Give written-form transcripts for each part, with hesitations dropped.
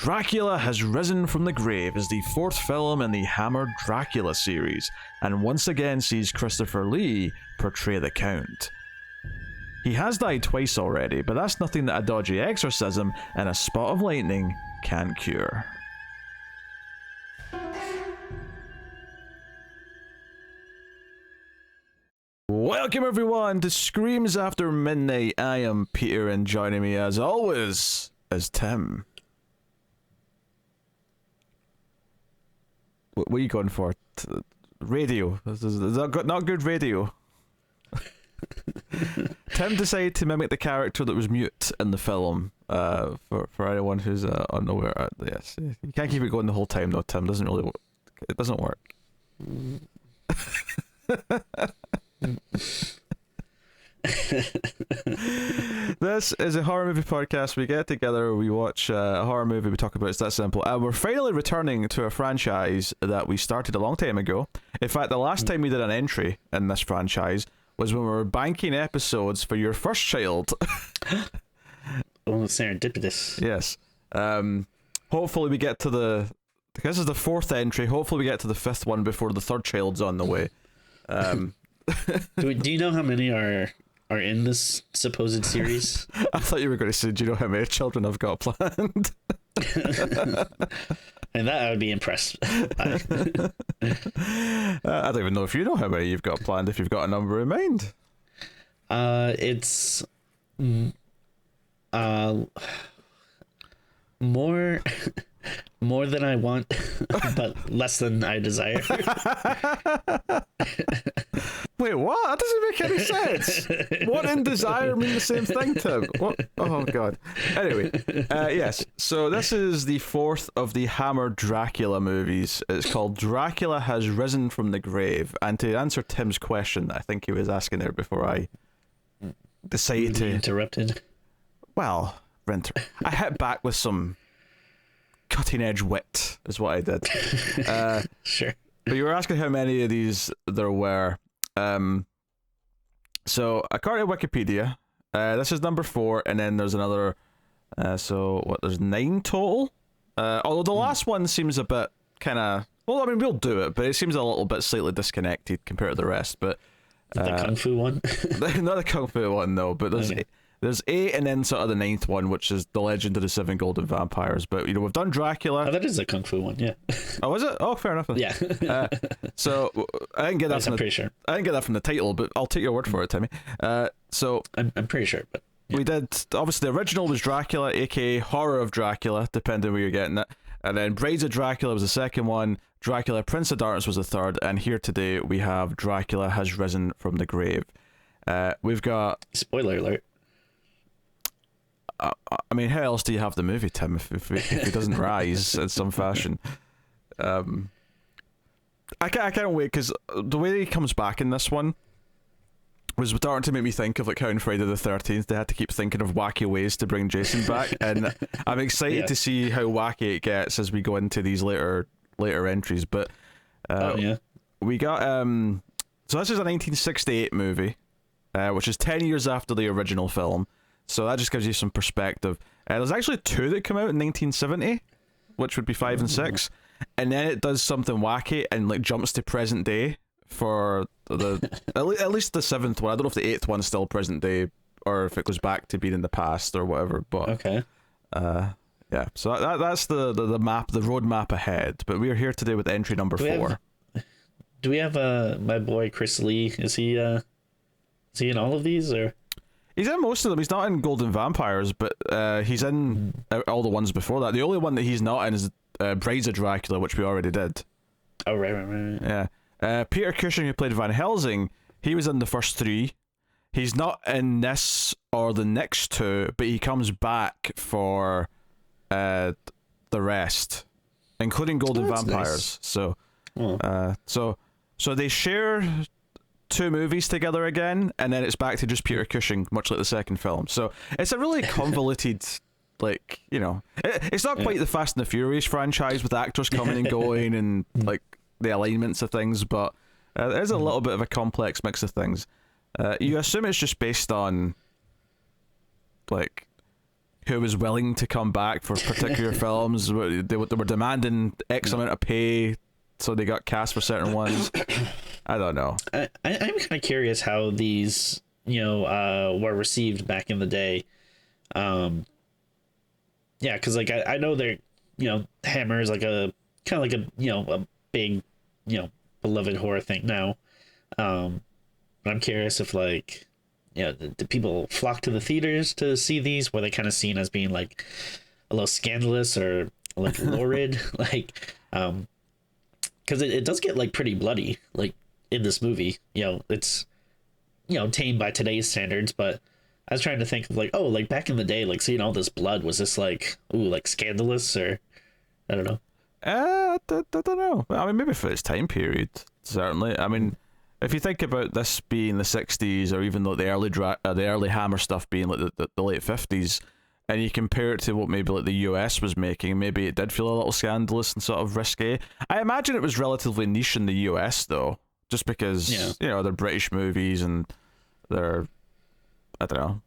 Dracula Has Risen from the Grave is the fourth film in the Hammer Dracula series, and once again sees Christopher Lee portray the Count. He has died twice already, but that's nothing that a dodgy exorcism and a spot of lightning can't cure. Welcome everyone to Screams After Midnight. I am Peter, and joining me as always is Tim. What are you going for? Radio. Is that not good radio? Tim decided to mimic the character that was mute in the film. For anyone who's unaware, yes, you can't keep it going the whole time though. Tim doesn't really. It doesn't work. This is a horror movie podcast. We get together, we watch a horror movie, we talk about it. It's that simple. We're finally returning to a franchise that we started a long time ago. In fact, the last time we did an entry in this franchise was when we were banking episodes for your first child. Oh, serendipitous. Yes. Hopefully we get to this is the fourth entry. Hopefully we get to the fifth one before the third child's on the way. Do you know how many are in this supposed series? I thought you were going to say, do you know how many children I've got planned? And that I would be impressed by. I don't even know if you know how many you've got planned, if you've got a number in mind. It's more than I want, but less than I desire. Wait, what? That doesn't make any sense. Want and desire mean the same thing, Tim? What? Oh, God. Anyway, yes. So this is the fourth of the Hammer Dracula movies. It's called Dracula Has Risen from the Grave. And to answer Tim's question that I think he was asking there before I decided to... Interrupted. Well, I hit back with some cutting-edge wit, is what I did. Sure. But you were asking how many of these there were. So according to Wikipedia, this is number 4, and then there's another. There's 9 total. Although the last one seems a bit kind of. Well, I mean, we'll do it, but it seems a little bit slightly disconnected compared to the rest. But the Kung Fu one. Not the Kung Fu one, no. But there's 8, and then sort of the 9th one, which is The Legend of the Seven Golden Vampires. But, we've done Dracula. Oh, that is a Kung Fu one, yeah. Oh, is it? Oh, fair enough. Yeah. So, I didn't get that I'm pretty sure. I didn't get that from the title, but I'll take your word for it, Timmy. So... I'm pretty sure, but... Yeah. We did... Obviously, the original was Dracula, a.k.a. Horror of Dracula, depending where you're getting it. And then Brides of Dracula was the second one. Dracula, Prince of Darkness was the third. And here today, we have Dracula Has Risen from the Grave. We've got... Spoiler alert. I mean, how else do you have the movie, Tim, if he doesn't rise in some fashion? I can't wait, because the way he comes back in this one was starting to make me think of like how in Friday the 13th they had to keep thinking of wacky ways to bring Jason back, and I'm excited to see how wacky it gets as we go into these later entries. But we got so this is a 1968 movie, which is 10 years after the original film. So that just gives you some perspective. There's actually 2 that come out in 1970, which would be 5 and 6, and then it does something wacky and like jumps to present day for the at least the 7th one. I don't know if the 8th one's still present day or if it goes back to being in the past or whatever. But okay. Yeah. So that's the map, the road map ahead. But we are here today with entry number 4. Do we have my boy Chris Lee? Is he in all of these or? He's in most of them. He's not in Golden Vampires, but he's in all the ones before that. The only one that he's not in is Brides of Dracula, which we already did. Oh, right. Yeah. Peter Cushing, who played Van Helsing, he was in the first 3. He's not in this or the next 2, but he comes back for the rest, including Golden Vampires. Nice. So they share 2 movies together again, and then it's back to just Peter Cushing, much like the second film. So it's a really convoluted, like, it's not quite the Fast and the Furious franchise with actors coming and going and like the alignments of things, but there's a little bit of a complex mix of things. You assume it's just based on like who was willing to come back for particular films. They were demanding X amount of pay, so they got cast for certain ones. I don't know. I'm kind of curious how these, were received back in the day. Yeah, because like I know they're, Hammer is like a kind of like a big, beloved horror thing now. But I'm curious if like, do people flock to the theaters to see these? Were they kind of seen as being like a little scandalous or like lurid? Like, because it does get like pretty bloody, like in this movie. It's tame by today's standards, but I was trying to think of like, oh, like back in the day, like seeing all this blood, was this like, ooh, like scandalous, or I don't know. I don't know. I mean, maybe for its time period, certainly. I mean, if you think about this being the 60s, or even though the early Hammer stuff being like the late 50s, and you compare it to what maybe like the US was making, maybe it did feel a little scandalous and sort of risque. I imagine it was relatively niche in the US though, just because they're British movies and they're, I don't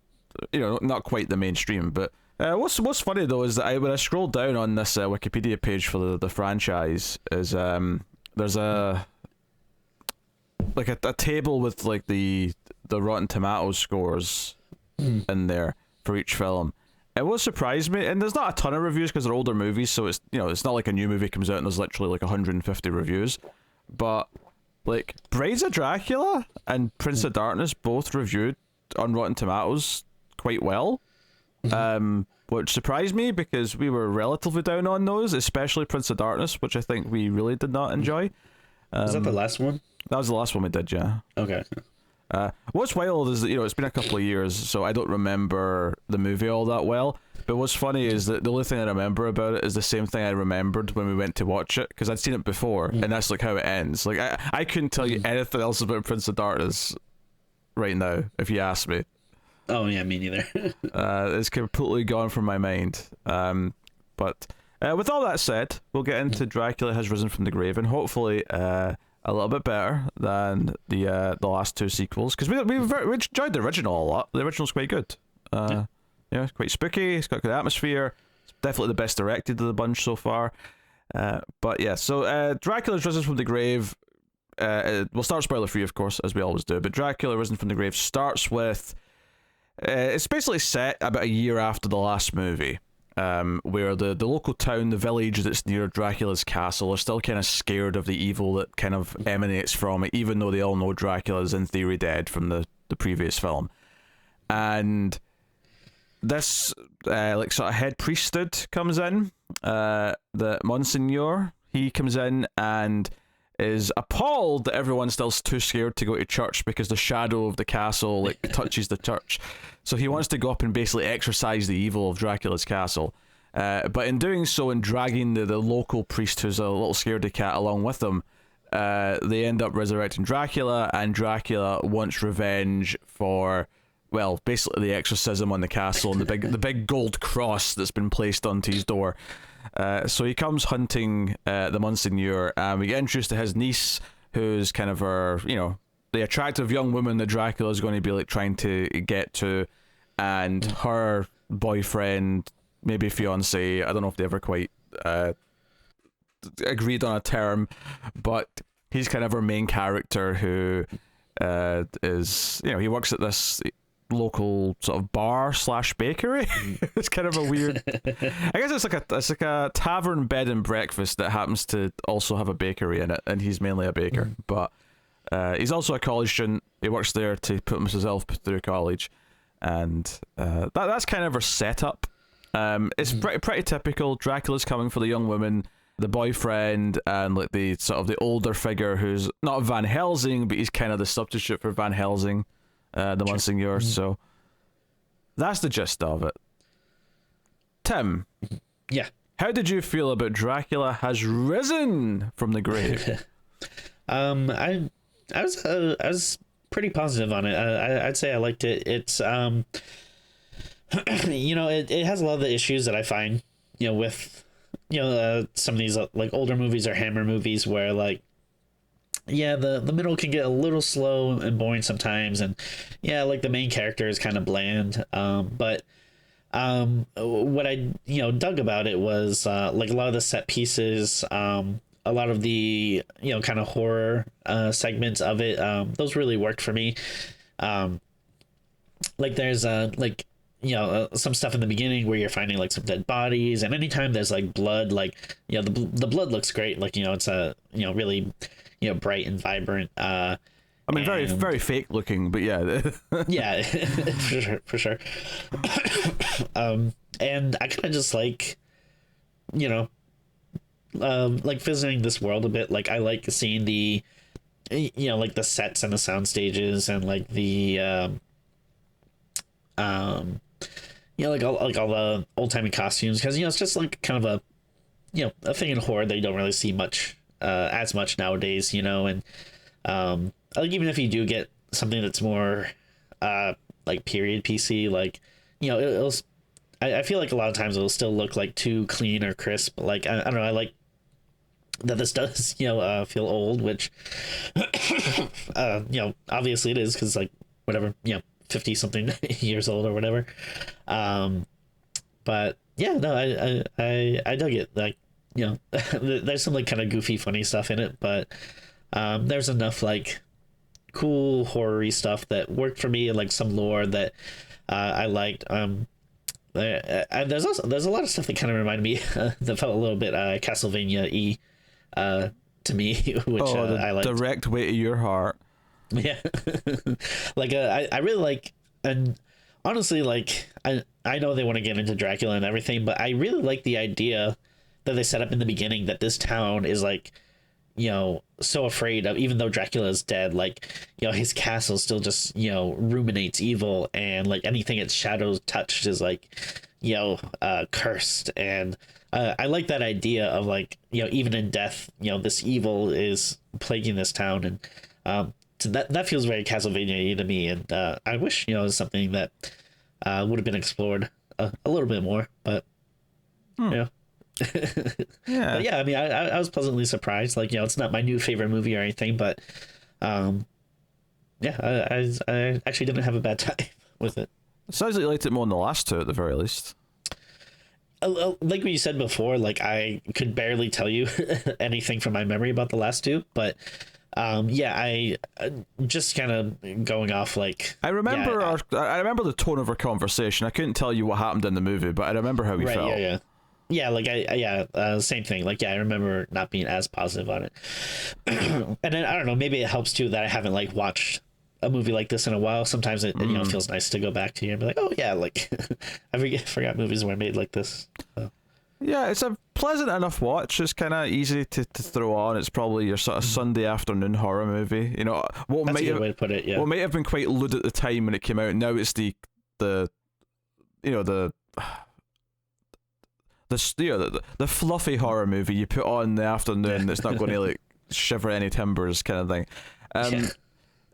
know, not quite the mainstream. But what's funny though is that when I scroll down on this Wikipedia page for the franchise, is there's a table with like the Rotten Tomatoes scores in there for each film. It will surprise me, and there's not a ton of reviews because they're older movies, so it's it's not like a new movie comes out and there's literally like 150 reviews. But like Brides of Dracula and Prince of Darkness both reviewed on Rotten Tomatoes quite well, which surprised me because we were relatively down on those, especially Prince of Darkness, which I think we really did not enjoy. Was that the last one? That was the last one we did, yeah. Okay. What's wild is that it's been a couple of years, so I don't remember the movie all that well. But what's funny is that the only thing I remember about it is the same thing I remembered when we went to watch it, because I'd seen it before, and that's like how it ends. Like I couldn't tell you anything else about Prince of Darkness right now if you asked me. Oh yeah, me neither. It's completely gone from my mind. But with all that said, we'll get into Dracula Has Risen from the Grave, and hopefully a little bit better than the last two sequels, because we enjoyed the original a lot. The original's quite good. It's quite spooky. It's got good atmosphere. It's definitely the best directed of the bunch so far. But yeah, so Dracula's Risen from the Grave. We'll start spoiler free, of course, as we always do. But Dracula Risen from the Grave starts with it's basically set about a year after the last movie. Where the local town, the village that's near Dracula's castle, are still kind of scared of the evil that kind of emanates from it, even though they all know Dracula's in theory dead from the previous film. And this like sort of head priesthood comes in, the Monsignor, he comes in and is appalled that everyone's still too scared to go to church because the shadow of the castle like touches the church. So he wants to go up and basically exorcise the evil of Dracula's castle. But in doing so, and dragging the local priest who's a little scaredy cat along with them, they end up resurrecting Dracula, and Dracula wants revenge for, well, basically the exorcism on the castle and the big gold cross that's been placed onto his door. So he comes hunting the Monsignor, and we get introduced to his niece, who's kind of her, the attractive young woman that Dracula is going to be like trying to get to, and her boyfriend, maybe fiance. I don't know if they ever quite agreed on a term, but he's kind of her main character who is, he works at this local sort of bar / bakery. It's kind of a weird, I guess it's like a tavern bed and breakfast that happens to also have a bakery in it, and he's mainly a baker. But he's also a college student. He works there to put himself through college, and that's kind of her setup. It's pretty typical. Dracula's coming for the young woman, the boyfriend, and like the sort of the older figure who's not Van Helsing, but he's kind of the substitute for Van Helsing, the Monsignor. So that's the gist of it. Tim, yeah, how did you feel about Dracula Has Risen from the Grave? I was pretty positive on it. I'd say I liked it. It's it has a lot of the issues that I find with some of these like older movies or Hammer movies, where like the middle can get a little slow and boring sometimes, and like the main character is kind of bland, but What I dug about it was like a lot of the set pieces, a lot of the kind of horror segments of it. Those really worked for me. Like there's like some stuff in the beginning where you're finding like some dead bodies, and anytime there's like blood, like the blood looks great. Like it's a really bright and vibrant. I mean, very, very fake looking, but yeah. Yeah, for sure. And I kind of just like, like visiting this world a bit. Like I like seeing the, like the sets and the sound stages and like the, like all the old timey costumes, because it's just like kind of a thing in horror that you don't really see much, as much nowadays, and like even if you do get something that's more like period PC, like I feel like a lot of times it'll still look like too clean or crisp. Like I don't know, I like that this does feel old, which obviously it is, because like whatever 50 something years old or whatever. But yeah, no, I dug it. Like there's some like kind of goofy funny stuff in it, but there's enough like cool horror-y stuff that worked for me, and like some lore that I liked. There's a lot of stuff that kind of reminded me that felt a little bit Castlevania-y to me, which I liked. Direct way to your heart. Yeah. Like I really like, and honestly, like I know they want to get into Dracula and everything, but I really like the idea that they set up in the beginning that this town is like so afraid of, even though Dracula is dead, like his castle still just ruminates evil, and like anything its shadows touched is like cursed. And I like that idea of like even in death this evil is plaguing this town. And so that feels very Castlevania to me, and I wish it was something that would have been explored a little bit more, but Yeah. But yeah, I mean, I was pleasantly surprised. Like it's not my new favorite movie or anything, but yeah, I actually didn't have a bad time with it. It sounds like you liked it more than the last two, at the very least. Like what you said before, like I could barely tell you anything from my memory about the last two, but yeah, I just kind of going off like I remember I remember the tone of our conversation. I couldn't tell you what happened in the movie, but I remember how we felt. Yeah, like same thing. Like I remember not being as positive on it. And then I don't know, maybe it helps too that I haven't like watched a movie like this in a while. Sometimes it feels nice to go back to you and be like, oh yeah, like I forgot movies were made like this. So. Yeah, it's a pleasant enough watch. It's kind of easy to throw on. It's probably your sort of Sunday afternoon horror movie. What That's a good way to put it. Yeah. What might have been quite lewd at the time when it came out. Now it's the fluffy horror movie you put on in the afternoon that's not going to like shiver any timbers kind of thing.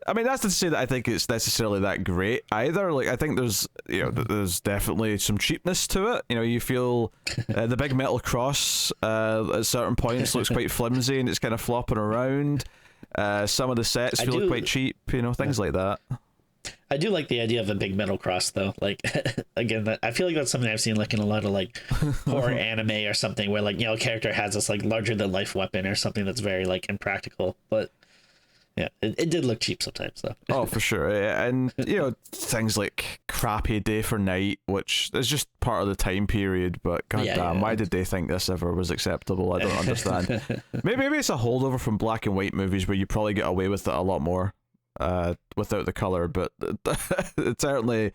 I mean, that's to say that I think it's necessarily that great either. Like I think there's there's definitely some cheapness to it. You feel the big metal cross at certain points looks quite flimsy and it's kind of flopping around. Some of the sets feel quite cheap. Things like that. I do like the idea of a big metal cross though. Like again, I feel like that's something I've seen like in a lot of like horror anime or something where like a character has this like larger than life weapon or something that's very like impractical. But yeah, it did look cheap sometimes though. Oh, for sure. Yeah. And things like crappy Day for Night, which is just part of the time period. But goddamn, why did they think this ever was acceptable? I don't understand. Maybe it's a holdover from black and white movies where you probably get away with it a lot more. Without the color, but certainly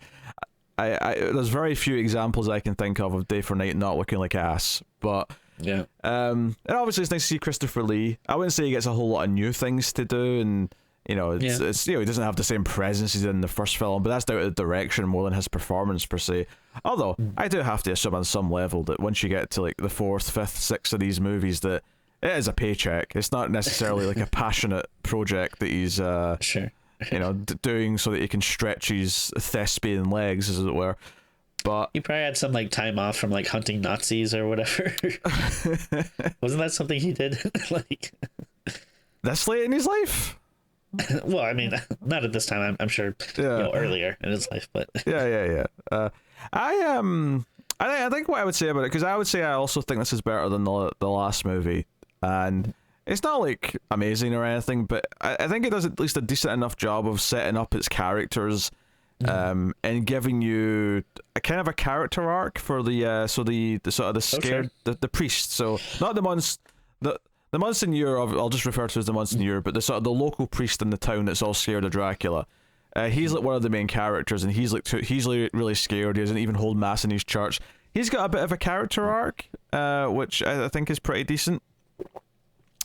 there's very few examples I can think of Day for Night not looking like ass. But yeah, and obviously it's nice to see Christopher Lee. I wouldn't say he gets a whole lot of new things to do, and it's he doesn't have the same presence he did in the first film, but that's down to the direction more than his performance per se. Although I do have to assume on some level that once you get to like the fourth, fifth, sixth of these movies that it is a paycheck. It's not necessarily like a passionate project that he's sure doing so that he can stretch his thespian legs, as it were. But he probably had some like time off from like hunting Nazis or whatever. Wasn't that something he did? Like this late in his life? Well, I mean, not at this time. I'm sure earlier in his life, but yeah. I think what I would say about it, because I would say I also think this is better than the last movie, and it's not like amazing or anything, but I think it does at least a decent enough job of setting up its characters, and giving you a kind of a character arc for the sort of the scared the priest. So not the Monsignor, I'll just refer to as the Monsignor, but the sort of the local priest in the town that's all scared of Dracula. He's like one of the main characters, and he's like really scared. He doesn't even hold mass in his church. He's got a bit of a character arc, which I think is pretty decent.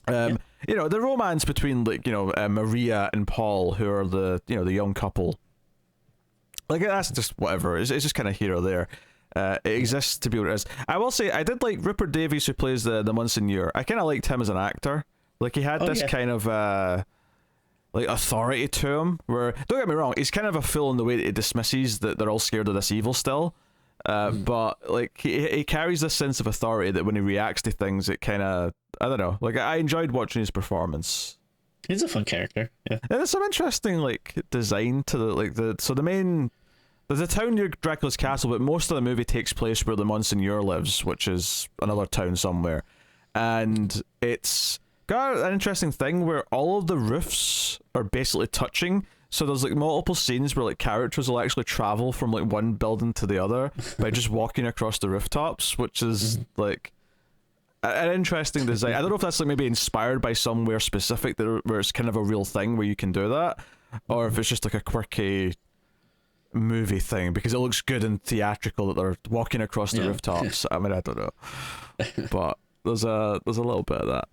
You know, the romance between Maria and Paul, who are the young couple. Like, that's just whatever. It's just kind of here or there. It exists to be what it is. I will say I did like Rupert Davies, who plays the Monsignor. I kind of liked him as an actor. Like, he had this kind of like authority to him, where, don't get me wrong, he's kind of a fool in the way that he dismisses that they're all scared of this evil still, but like he carries this sense of authority that when he reacts to things, it kind of, I don't know, like, I enjoyed watching his performance. He's a fun character. Yeah, and there's some interesting like design to there's a town near Dracula's castle, but most of the movie takes place where the Monsignor lives, which is another town somewhere, and it's got an interesting thing where all of the roofs are basically touching. So there's like multiple scenes where like characters will actually travel from like one building to the other by just walking across the rooftops, which is like an interesting design. I don't know if that's like maybe inspired by somewhere specific where it's kind of a real thing where you can do that, or if it's just like a quirky movie thing because it looks good and theatrical that they're walking across the rooftops. I mean, I don't know, but there's a little bit of that.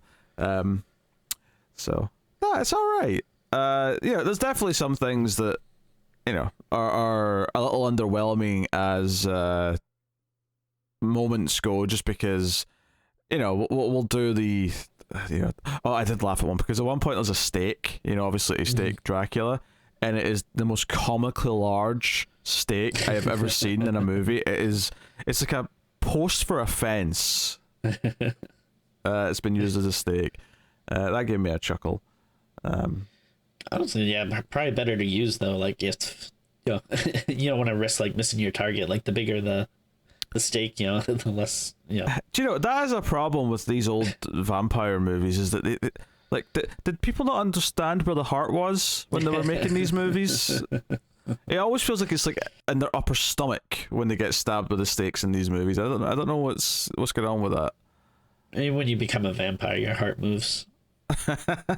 So no, it's all right. There's definitely some things that are a little underwhelming as moments go, just because we'll do the oh, I did laugh at one because at one point there's a stake, obviously a stake Dracula, and it is the most comically large stake I have ever seen in a movie. It's like a post for a fence. It's been used as a stake. That gave me a chuckle. Honestly, yeah, probably better to use though. Like, if you don't want to risk like missing your target. Like, the bigger the stake, the less. Do you know that is a problem with these old vampire movies? Is that did people not understand where the heart was when they were making these movies? It always feels like it's like in their upper stomach when they get stabbed with the stakes in these movies. I don't know what's going on with that. I mean, when you become a vampire, your heart moves.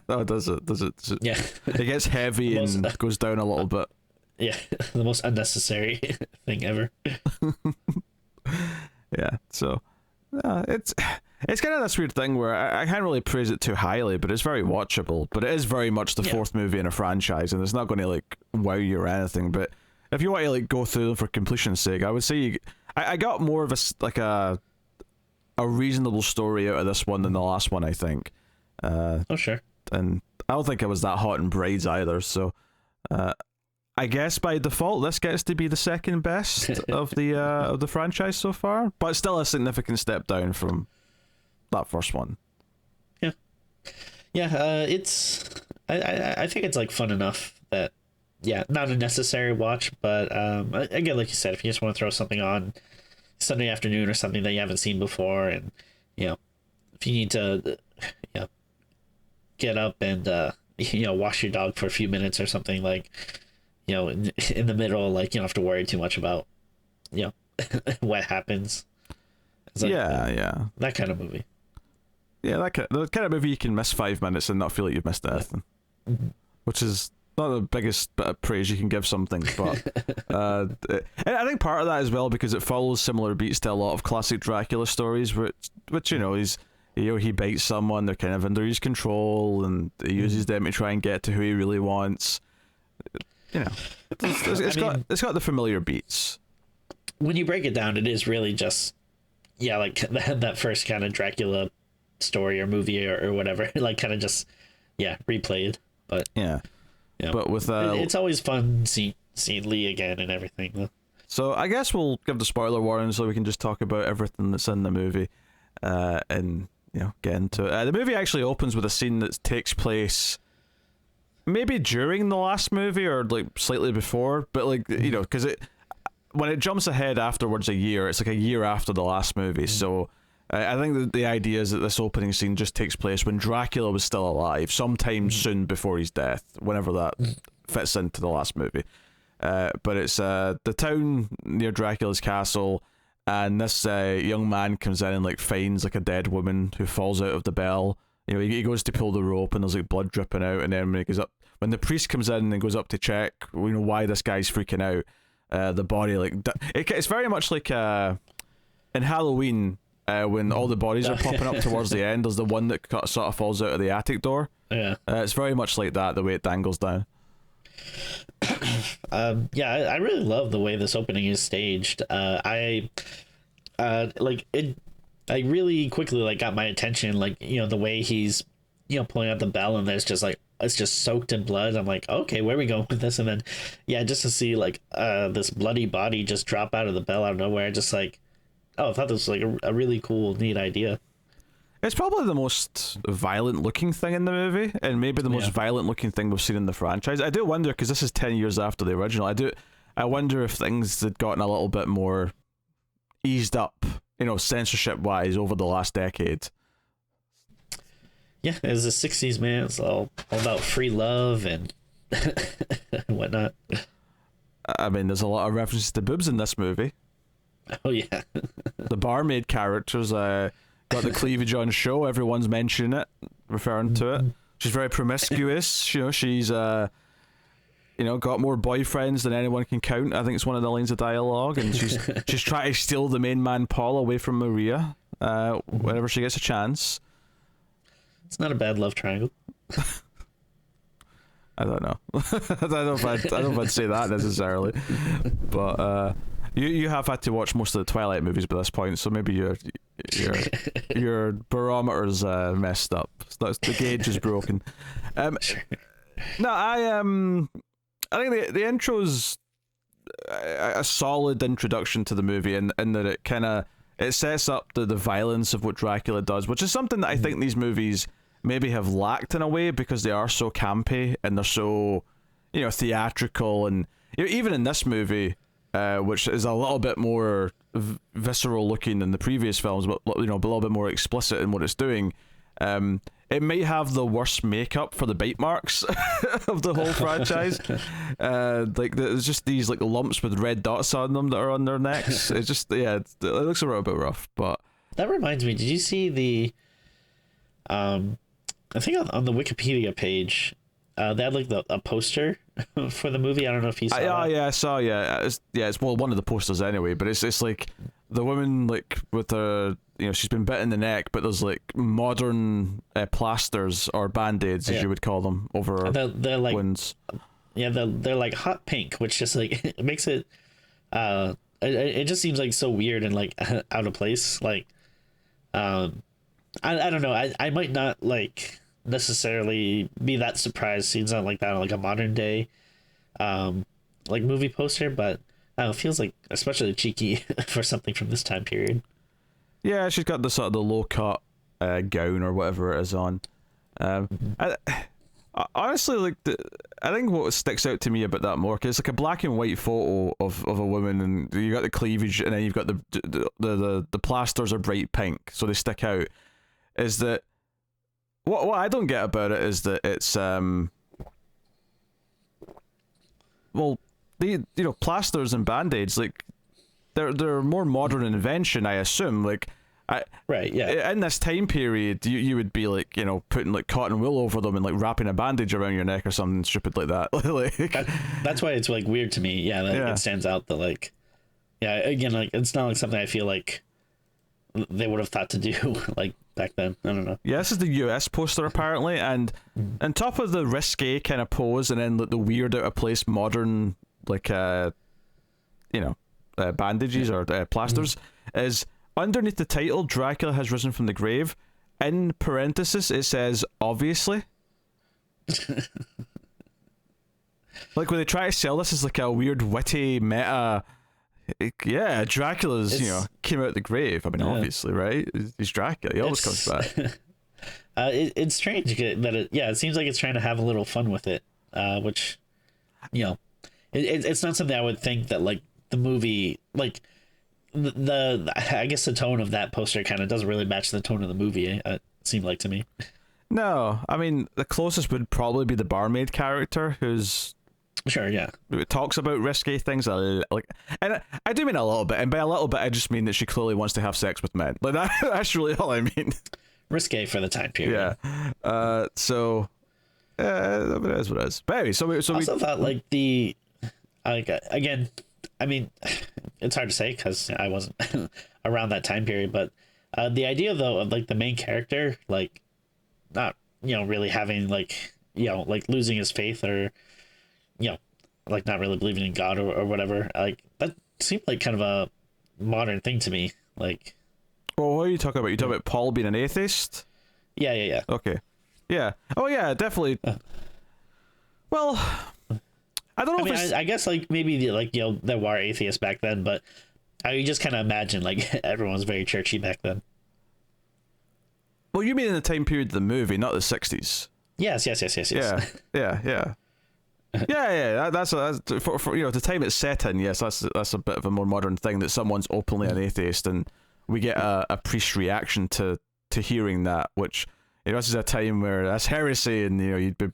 Oh, does it? Yeah. It gets heavy and goes down a little bit. Yeah, the most unnecessary thing ever. Yeah, so it's kind of this weird thing where I can't really praise it too highly, but it's very watchable. But it is very much the fourth movie in a franchise, and it's not going to like wow you or anything. But if you want to like go through them for completion's sake, I would say I got more of a reasonable story out of this one than the last one, I think. Oh, sure. And I don't think it was that hot in braids either, so I guess by default this gets to be the second best of the franchise so far, but still a significant step down from that first one. It's I think it's like fun enough that not a necessary watch, but again, like you said, if you just want to throw something on Sunday afternoon or something that you haven't seen before, and if you need to get up and wash your dog for a few minutes or something, like in the middle, like, you don't have to worry too much about what happens. It's like, that kind of movie. Yeah, the kind of movie you can miss 5 minutes and not feel like you've missed anything. Which is not the biggest bit of praise you can give something, but and I think part of that as well because it follows similar beats to a lot of classic Dracula stories, which he's he bites someone, they're kind of under his control, and he uses them to try and get to who he really wants. It's got the familiar beats. When you break it down, it is really just like that first kind of Dracula story or movie or whatever, like kind of just replayed. But but with it's always fun seeing Lee again and everything though. So I guess we'll give the spoiler warning so we can just talk about everything that's in the movie and get into it. The movie actually opens with a scene that takes place maybe during the last movie or like slightly before, but like because when it jumps ahead afterwards a year, it's like a year after the last movie. So I think the idea is that this opening scene just takes place when Dracula was still alive, sometime soon before his death, whenever that fits into the last movie. But it's the town near Dracula's castle, and this young man comes in and like finds like a dead woman who falls out of the bell. He goes to pull the rope and there's like blood dripping out, and then when the priest comes in and goes up to check why this guy's freaking out, the body it's very much like in Halloween when all the bodies are popping up towards the end. There's the one that sort of falls out of the attic door. Yeah, it's very much like that, the way it dangles down. I really love the way this opening is staged. I really quickly got my attention, the way he's pulling out the bell, and there's just it's just soaked in blood. I'm like, okay, where are we going with this? And then just to see this bloody body just drop out of the bell out of nowhere, just I thought this was a really cool, neat idea. It's probably the most violent looking thing in the movie, and maybe the most violent looking thing we've seen in the franchise. I do wonder, because this is 10 years after the original, I wonder if things had gotten a little bit more eased up, censorship wise, over the last decade. Yeah, it was the 60s, man. It's all about free love and whatnot. I mean, there's a lot of references to boobs in this movie. Oh, yeah. The barmaid characters got the cleavage on show. Everyone's mentioning it, referring to it. She's very promiscuous. She's got more boyfriends than anyone can count. I think it's one of the lines of dialogue, and she's trying to steal the main man Paul away from Maria whenever she gets a chance. It's not a bad love triangle. I don't know. I don't know if I'd say that necessarily, but you have had to watch most of the Twilight movies by this point, so maybe your barometer's messed up. The gauge is broken. No, I think the intro's a solid introduction to the movie, in that it sets up the violence of what Dracula does, which is something that I think these movies maybe have lacked in a way, because they are so campy and they're so theatrical, and even in this movie, which is a little bit more visceral looking than the previous films, but a little bit more explicit in what it's doing. It might have the worst makeup for the bite marks of the whole franchise. There's just these lumps with red dots on them that are on their necks. It's just it looks a little bit rough. But that reminds me, did you see the I think on the Wikipedia page, they had a poster for the movie. I don't know if you saw that. Yeah, I saw. It's one of the posters anyway. But it's like the woman with her, she's been bit in the neck, but there's modern plasters or band-aids, as you would call them, over they're wounds. Yeah, they're hot pink, which just it makes it. It just seems so weird and out of place. I don't know. I might not necessarily be that surprised seeing something like that on a modern day movie poster, but it feels especially cheeky for something from this time period. Yeah, she's got the sort of the low cut gown or whatever it is on. Honestly, I think what sticks out to me about that more, cause it's a black and white photo of a woman, and you got the cleavage, and then you've got the plasters are bright pink, so they stick out. Is that what I don't get about it is that it's the plasters and band-aids, they're more modern invention, I assume. Right, yeah. In this time period, you would be putting cotton wool over them and wrapping a bandage around your neck or something stupid like that. That's why it's weird to me. Yeah, it stands out that again, it's not something I feel they would have thought to do back then. I don't know. Yeah, this is the US poster apparently, and on top of the risque kind of pose, and then the weird out of place modern bandages or plasters, is underneath the title Dracula has risen from the grave, in parenthesis it says obviously. When they try to sell this as a weird witty meta, Dracula's came out the grave. I mean, obviously, right? He's Dracula. He always comes back. It's strange that it seems like it's trying to have a little fun with it. which, it's not something I would think that like the movie, like the I guess the tone of that poster kind of doesn't really match the tone of the movie. It seemed like to me. No, I mean the closest would probably be the barmaid character, who's sure, yeah, talks about risky things like, and I do mean a little bit, and by a little bit I just mean that she clearly wants to have sex with men. Like that's really all I mean. Risque for the time period. Yeah. So it is what it is. But anyway, so we thought like the again, I mean, it's hard to say because I wasn't around that time period, but the idea though of like the main character like not really having like like losing his faith or like not really believing in God or whatever, like that seemed like kind of a modern thing to me. Like, well, what are you talking about? You talking about Paul being an atheist? Yeah. Okay. Yeah. Oh yeah, definitely. Well, I don't know. I guess like maybe there were atheists back then, but I just kind of imagine like everyone was very churchy back then. Well, you mean in the time period of the movie, not the 60s. Yes. Yeah. That's for the time it's set in. Yes, that's a bit of a more modern thing that someone's openly an atheist, and we get a priest reaction to hearing that, which this is a time where that's heresy, and you'd be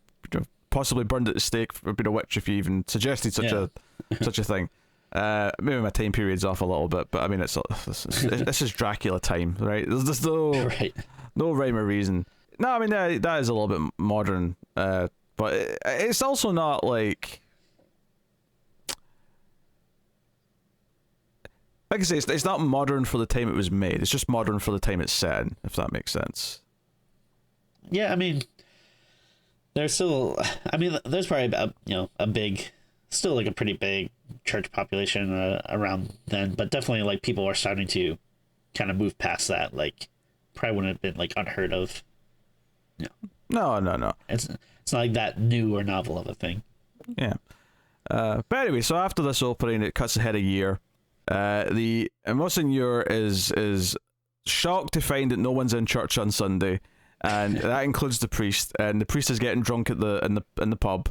possibly burned at the stake for being a witch if you even suggested such a thing. Maybe my time period's off a little bit, but I mean this is Dracula time, right? There's no rhyme or reason. No, I mean that is a little bit modern, but it's also not like I say, it's not modern for the time it was made. It's just modern for the time it's set in, if that makes sense. Yeah, I mean, there's probably a big, still like a pretty big church population around then, but definitely like people are starting to kind of move past that. Like, probably wouldn't have been like unheard of. No. It's not like that new or novel of a thing. Yeah. But anyway, so after this opening, it cuts ahead a year. The Monsignor is shocked to find that no one's in church on Sunday, and that includes the priest. And the priest is getting drunk at in the pub,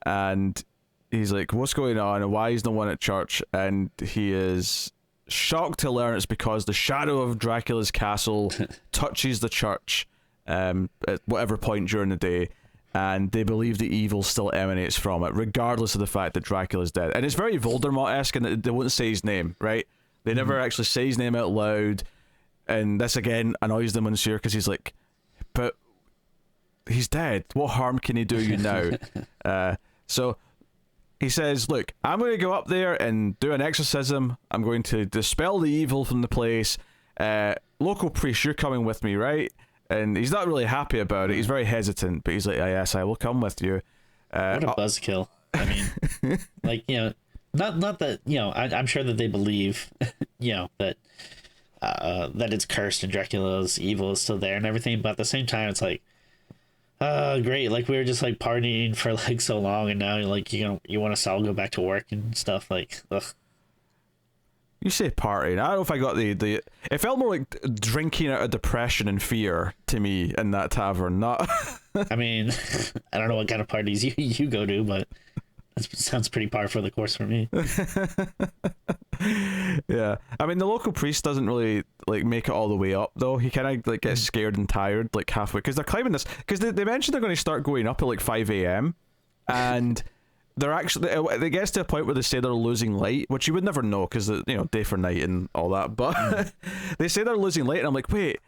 and he's like, "What's going on? And why is no one at church?" And he is shocked to learn it's because the shadow of Dracula's castle touches the church at whatever point during the day, and they believe the evil still emanates from it, regardless of the fact that Dracula's dead. And it's very Voldemort-esque in that they won't say his name, right? They never actually say his name out loud, and this again annoys the Monsieur because he's like, but he's dead. What harm can he do you now? So he says, look, I'm going to go up there and do an exorcism. I'm going to dispel the evil from the place. Local priest, you're coming with me, right? And he's not really happy about it. He's very hesitant, but he's like, yes, I will come with you. What a buzzkill. I mean, like, not that, I'm sure that they believe, that it's cursed and Dracula's evil is still there and everything. But at the same time, it's like, great. Like, we were just like partying for like so long, and now like, you want us to all go back to work and stuff. Like, ugh. You say partying. I don't know if I got the. It felt more like drinking out of depression and fear to me in that tavern. Not. I mean, I don't know what kind of parties you go to, but that sounds pretty par for the course for me. Yeah, I mean the local priest doesn't really like make it all the way up though. He kind of like gets scared and tired like halfway because they're climbing this because they mentioned they're going to start going up at like 5 a.m. and. They're actually, it gets to a point where they say they're losing light, which you would never know because, day for night and all that. But they say they're losing light, and I'm like, wait,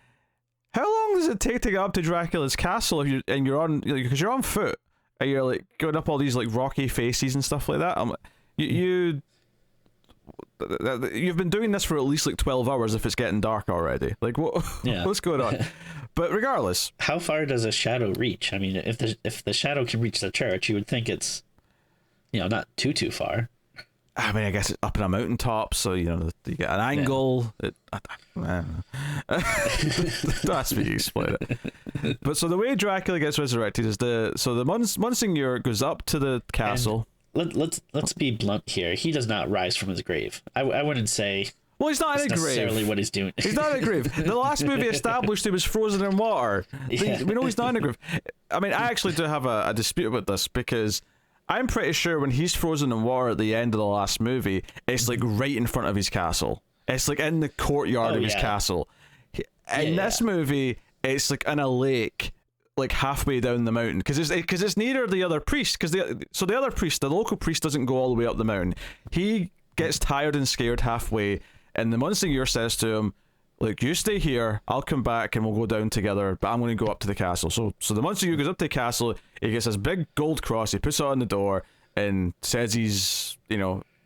how long does it take to get up to Dracula's castle if you're on, because you're on foot and you're like going up all these like rocky faces and stuff like that? I'm like, you've been doing this for at least like 12 hours if it's getting dark already. Like what's going on? But regardless, how far does a shadow reach? I mean, if the shadow can reach the church, you would think it's not too far. I mean, I guess it's up in a mountaintop, so you get an angle. Yeah. That's what you explain it. But so the way Dracula gets resurrected is the Monsignor goes up to the castle. And let's be blunt here. He does not rise from his grave. I wouldn't say. Well, he's not in a grave. Necessarily what he's doing. He's not in a grave. The last movie established he was frozen in water. Yeah. We know he's not in a grave. I mean, I actually do have a dispute about this because I'm pretty sure when he's frozen in water at the end of the last movie, it's like right in front of his castle. It's like in the courtyard of his castle. In this movie, it's like in a lake, like halfway down the mountain, because it's near the other priest. The other priest, the local priest, doesn't go all the way up the mountain. He gets tired and scared halfway, and the Monsignor says to him, "Look, you stay here. I'll come back and we'll go down together. But I'm going to go up to the castle." So the Monsignor goes up to the castle. He gets this big gold cross. He puts it on the door and says he's,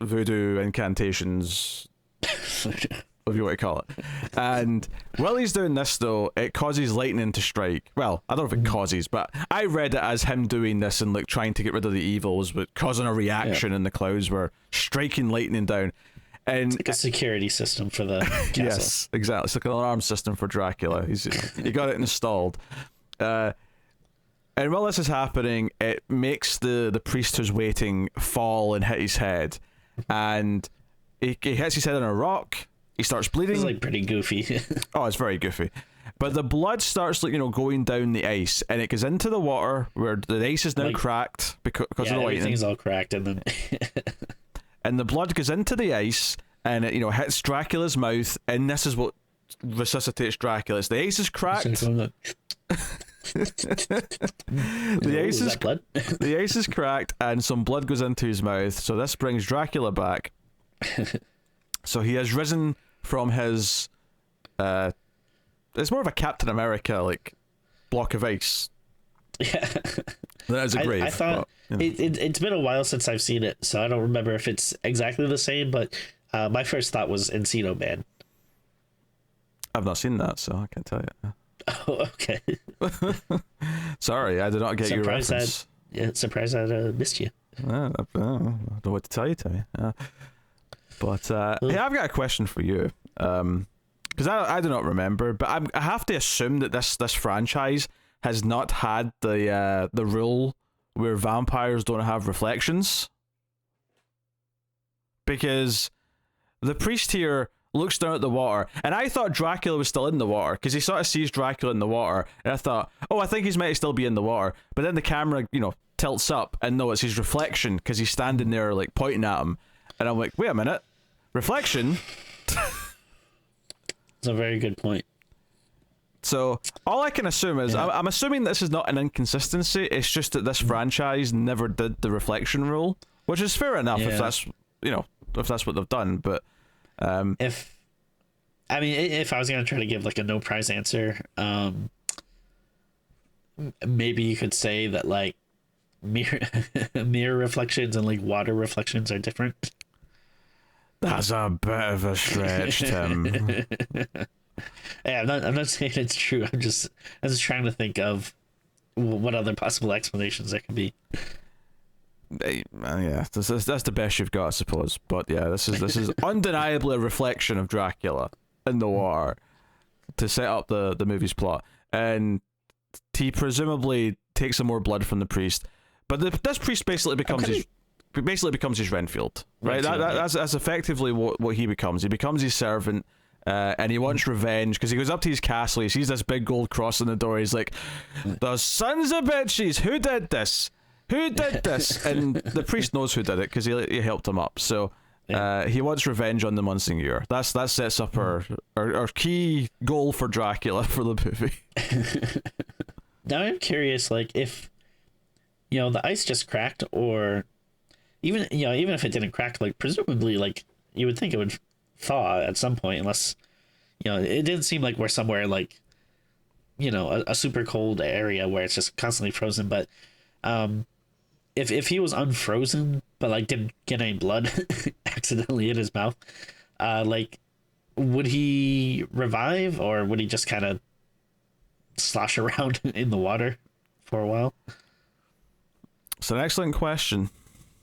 voodoo incantations. If you want to call it. And while he's doing this, though, it causes lightning to strike. Well, I don't know if it causes, but I read it as him doing this and like trying to get rid of the evils, but causing a reaction in the clouds where striking lightning down. And it's like a security system for the castle. Yes, exactly. It's like an alarm system for Dracula. He got it installed. And while this is happening, it makes the priest who's waiting fall and hit his head. And he hits his head on a rock. He starts bleeding. It's like pretty goofy. Oh, it's very goofy. But the blood starts going down the ice, and it goes into the water where the ice is now cracked because of the lightning. Everything's all cracked, and then and the blood goes into the ice, and it hits Dracula's mouth, and this is what resuscitates Dracula. The ice is cracked. The ice is cracked, and some blood goes into his mouth. So this brings Dracula back. So he has risen from his it's more of a Captain America block of ice. Yeah, that is a grave. I thought it's been a while since I've seen it, so I don't remember if it's exactly the same. But my first thought was Encino Man. I've not seen that, so I can't tell you. Oh, okay. Sorry, I did not get your reference. Surprised I missed you. I don't know what to tell you, Timmy. But hey, I've got a question for you, because I do not remember, but I have to assume that this franchise has not had the rule where vampires don't have reflections, because the priest here looks down at the water, and I thought Dracula was still in the water because he sort of sees Dracula in the water, and I thought, I think he's meant to still be in the water, but then the camera tilts up, and no, it's his reflection because he's standing there pointing at him. And I'm like, wait a minute, reflection? It's a very good point. So all I can assume is, I'm assuming this is not an inconsistency. It's just that this franchise never did the reflection rule, which is fair enough if that's what they've done. But if I was gonna try to give a no prize answer, maybe you could say that mirror reflections and water reflections are different. That's a bit of a stretch, Tim. Yeah, I'm not saying it's true. I'm just trying to think of what other possible explanations there could be. Yeah, that's the best you've got, I suppose. But yeah, this is undeniably a reflection of Dracula in the water to set up the movie's plot, and he presumably takes some more blood from the priest. But this priest basically becomes his Renfield, right? That's effectively what he becomes. He becomes his servant, and he wants revenge because he goes up to his castle. He sees this big gold cross on the door. He's like, "The sons of bitches! Who did this? Who did this?" And the priest knows who did it because he helped him up. So he wants revenge on the Monsignor. That sets up our key goal for Dracula for the movie. Now I'm curious, if the ice just cracked, or even if it didn't crack, presumably you would think it would thaw at some point, unless it didn't seem like we're somewhere a super cold area where it's just constantly frozen. But if he was unfrozen but didn't get any blood accidentally in his mouth, would he revive, or would he just kind of slosh around in the water for a while? It's an excellent question.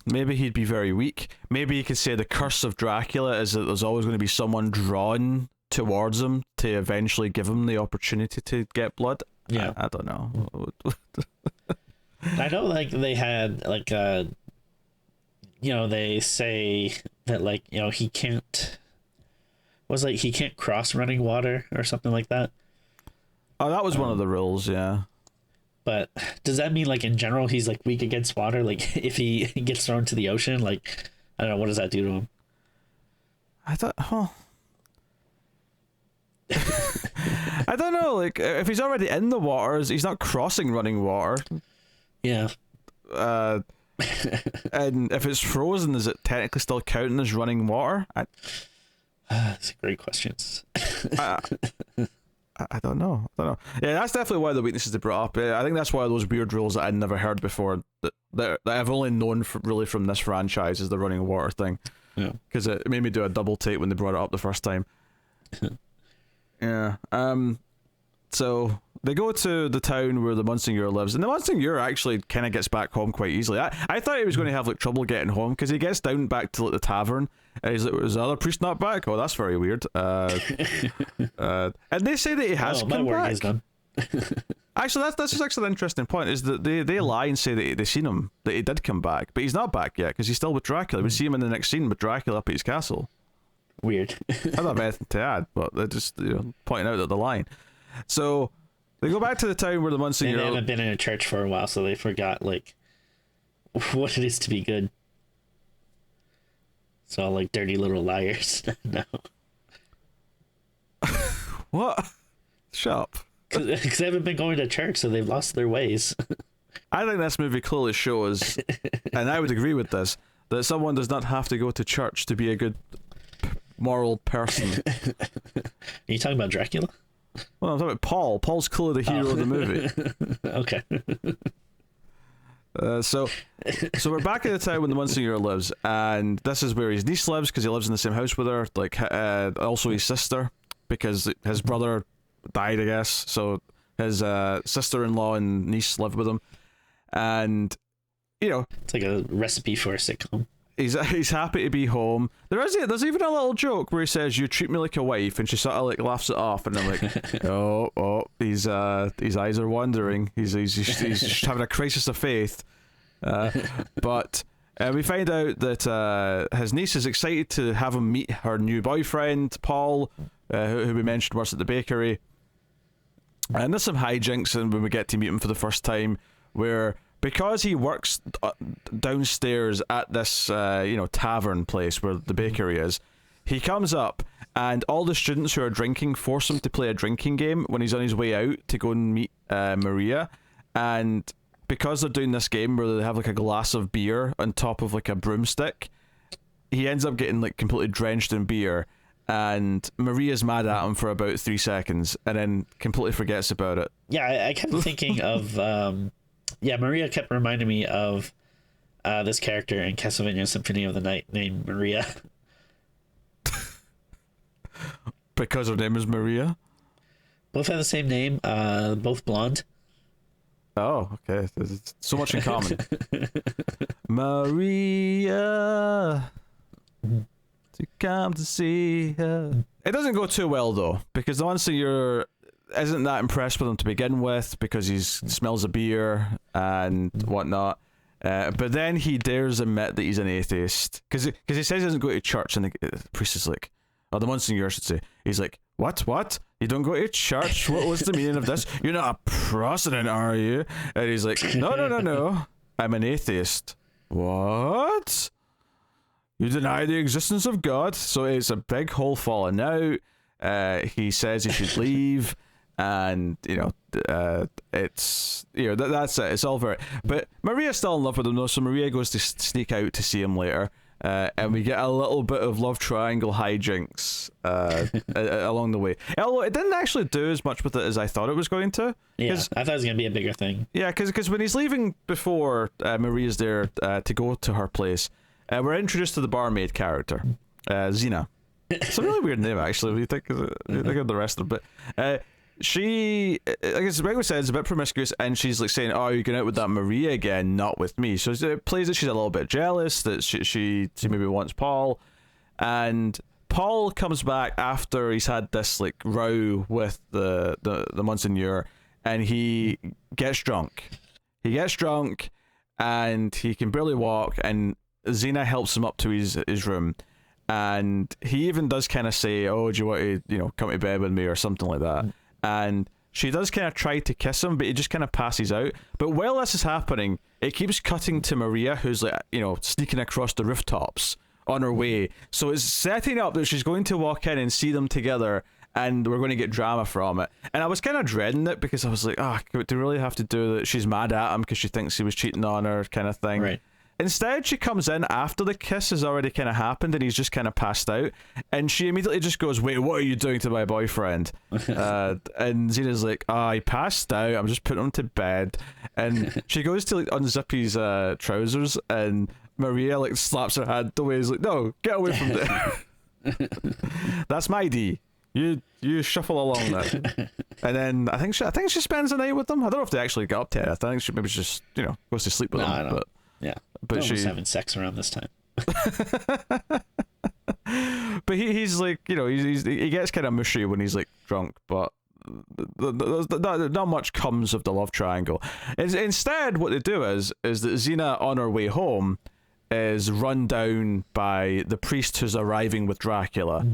Maybe he'd be very weak. Maybe you could say the curse of Dracula is that there's always going to be someone drawn towards him to eventually give him the opportunity to get blood. Yeah, I don't know. I know they had they say that he can't he can't cross running water or something like that. Oh, that was one of the rules, yeah. But does that mean like in general he's like weak against water? Like if he gets thrown to the ocean, like I don't know, what does that do to him? I don't. Huh. I don't know. Like if he's already in the waters, he's not crossing running water. Yeah. And if it's frozen, is it technically still counting as running water? That's great questions. I don't know. Yeah, that's definitely one of the weaknesses they brought up. I think that's one of those weird rules that I'd never heard before. That I've only known really from this franchise is the running water thing. Yeah. Because it made me do a double take when they brought it up the first time. Yeah. So they go to the town where the Monsignor lives, and the Monsignor actually kind of gets back home quite easily. I thought he was going to have like trouble getting home because he gets down back to like the tavern. And he's like, "Is the other priest not back? Oh, that's very weird." And they say that he has come back. Is done. Actually, that's just actually an interesting point. Is that they lie and say that they seen him, that he did come back, but he's not back yet because he's still with Dracula. We see him in the next scene with Dracula up at his castle. Weird. I don't have anything to add, but they're just pointing out that the line. So they go back to the town where the Monsignor. They haven't been in a church for a while, so they forgot like what it is to be good. It's all like dirty little liars. No. What? Shut up. Because they haven't been going to church, so they've lost their ways. I think this movie clearly shows, and I would agree with this, that someone does not have to go to church to be a good moral person. Are you talking about Dracula? Well, I'm talking about Paul. Paul's clearly the hero of the movie. Okay. So we're back in the town when the Monsignor lives, and this is where his niece lives because he lives in the same house with her. Like, also his sister, because his brother died, I guess. So his sister-in-law and niece live with him, and it's like a recipe for a sitcom. He's happy to be home. There's even a little joke where he says, "You treat me like a wife," and she sort of like laughs it off, and I'm like, oh, his eyes are wandering. He's having a crisis of faith. But we find out that his niece is excited to have him meet her new boyfriend, Paul, who we mentioned works at the bakery. And there's some hijinks, and when we get to meet him for the first time, where because he works downstairs at this tavern place where the bakery is, he comes up and all the students who are drinking force him to play a drinking game when he's on his way out to go and meet Maria. And because they're doing this game where they have like a glass of beer on top of like a broomstick, he ends up getting like completely drenched in beer, and Maria's mad at him for about 3 seconds and then completely forgets about it. Yeah, I kept thinking of Maria kept reminding me of this character in Castlevania Symphony of the Night named Maria. Because her name is Maria? Both have the same name, both blonde. Oh, okay. There's so much in common. Maria, to come to see her. It doesn't go too well, though, because the Monsignor isn't that impressed with him to begin with because he smells of beer and whatnot. But then he dares admit that he's an atheist because he says he doesn't go to church, and the priest is like, or the Monsignor should say, he's like, what? You don't go to church? What's the meaning of this? You're not a Protestant, are you? And he's like, no. I'm an atheist. What? You deny the existence of God? So it's a big whole falling out. He says he should leave. And it's that's it. It's all very. But Maria's still in love with him though, so Maria goes to sneak out to see him later, and we get a little bit of love triangle hijinks along the way. Although it didn't actually do as much with it as I thought it was going to. Yeah, I thought it was gonna be a bigger thing. Yeah, because when he's leaving before Maria's there to go to her place, we're introduced to the barmaid character, Xena. It's a really weird name actually. When you think of the rest of it, but. She, I guess Rego said, is a bit promiscuous, and she's like saying, "Oh, you're going out with that Maria again, not with me." So it plays that she's a little bit jealous that she maybe wants Paul, and Paul comes back after he's had this like row with the Monsignor, and he gets drunk. And he can barely walk, and Xena helps him up to his room, and he even does kind of say, "Oh, do you want to come to bed with me?" or something like that. And she does kind of try to kiss him, but he just kind of passes out. But while this is happening, it keeps cutting to Maria, who's like, sneaking across the rooftops on her way. So it's setting up that she's going to walk in and see them together, and we're going to get drama from it. And I was kind of dreading it because I was like, do we really have to do that? She's mad at him because she thinks he was cheating on her, kind of thing. Right. Instead, she comes in after the kiss has already kind of happened and he's just kind of passed out, and she immediately just goes, "Wait, what are you doing to my boyfriend?" And Xena's like, he passed out, I'm just putting him to bed. And she goes to like unzip his trousers, and Maria like slaps her hand away. He's like, "No, get away from there." That's my D. You shuffle along now. And then I think she spends the night with them. I don't know if they actually got up to it. I think she maybe just goes to sleep with them. But yeah, but she's having sex around this time. But he's like, he gets kind of mushy when he's like drunk, but not much comes of the love triangle. Instead, what they do is that Xena on her way home is run down by the priest who's arriving with Dracula,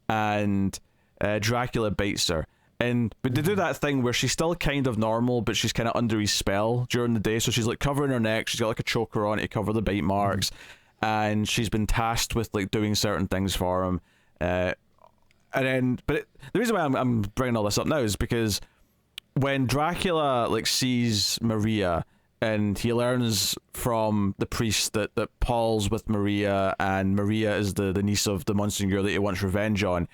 and Dracula bites her. But they do that thing where she's still kind of normal, but she's kind of under his spell during the day. So she's like covering her neck. She's got like a choker on to cover the bite marks, and she's been tasked with like doing certain things for him. The reason why I'm bringing all this up now is because when Dracula like sees Maria, and he learns from the priest that Paul's with Maria, and Maria is the niece of the Monsignor that he wants revenge on,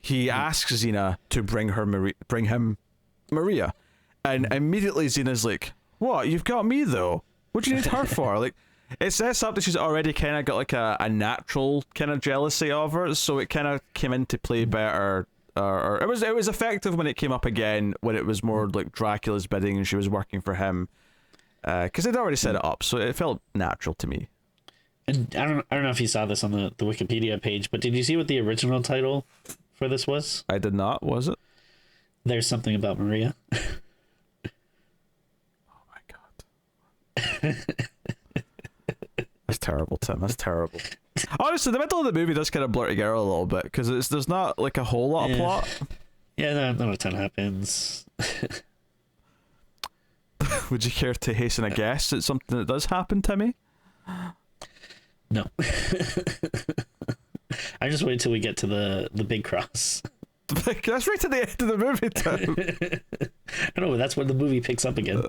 he asks Xena to bring him Maria, and immediately Xena's like, "What? You've got me though? What do you need her for?" Like, it sets up that she's already kind of got like a natural kind of jealousy of her, so it kind of came into play better. Or it was effective when it came up again, when it was more like Dracula's bidding and she was working for him, because they'd already set it up, so it felt natural to me. And I don't know if you saw this on the Wikipedia page, but did you see what the original title for this was? I did not. Was it? There's Something About Maria. Oh my god. That's terrible, Tim. That's terrible. Honestly, the middle of the movie does kind of blur together a little bit, because there's not like a whole lot of plot. Yeah, not a ton happens. Would you care to hasten a guess at something that does happen, Timmy? No. I just wait till we get to the big cross. That's right at the end of the movie, Tim. I know, that's when the movie picks up again.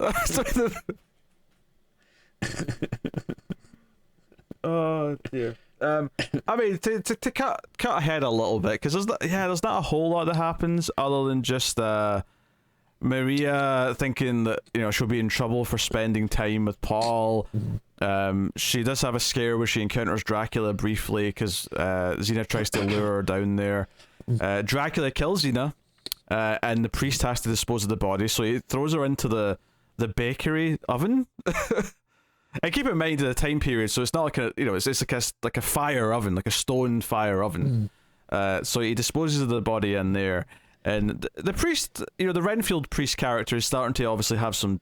Oh dear. I mean, to cut ahead a little bit, because there's not a whole lot that happens other than just Maria thinking that she'll be in trouble for spending time with Paul. She does have a scare where she encounters Dracula briefly, because Xena tries to lure her down there. Dracula kills Xena, and the priest has to dispose of the body, so he throws her into the bakery oven. And keep in mind the time period, so it's not like it's like a fire oven, like a stone fire oven. So he disposes of the body in there, and the priest, the Renfield priest character is starting to obviously have some,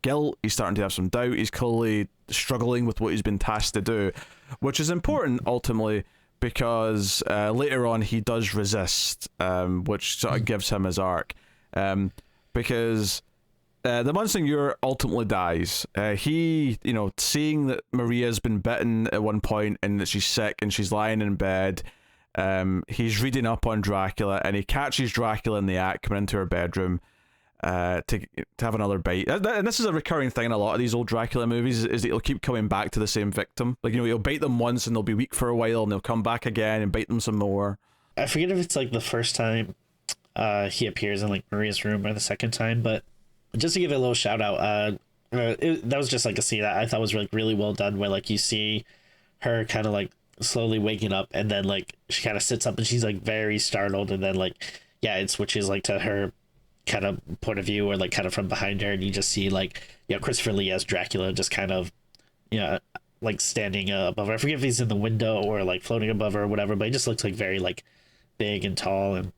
guilt. He's starting to have some doubt. He's clearly struggling with what he's been tasked to do, which is important ultimately, because later on he does resist, which sort of gives him his arc, because the Monsignor ultimately dies. He, seeing that Maria's been bitten at one point and that she's sick and she's lying in bed, he's reading up on Dracula, and he catches Dracula in the act coming into her bedroom to have another bite. And this is a recurring thing in a lot of these old Dracula movies, is that he'll keep coming back to the same victim. Like, he'll bite them once and they'll be weak for a while, and they'll come back again and bite them some more. I forget if it's like the first time he appears in like Maria's room or the second time, but just to give it a little shout out, that was just like a scene that I thought was like really well done, where like you see her kind of like slowly waking up, and then like she kind of sits up and she's like very startled, and then like it switches like to her kind of point of view, or like kind of from behind her, and you just see like Christopher Lee as Dracula just kind of like standing above her. I forget if he's in the window or like floating above her or whatever, but he just looks like very like big and tall, and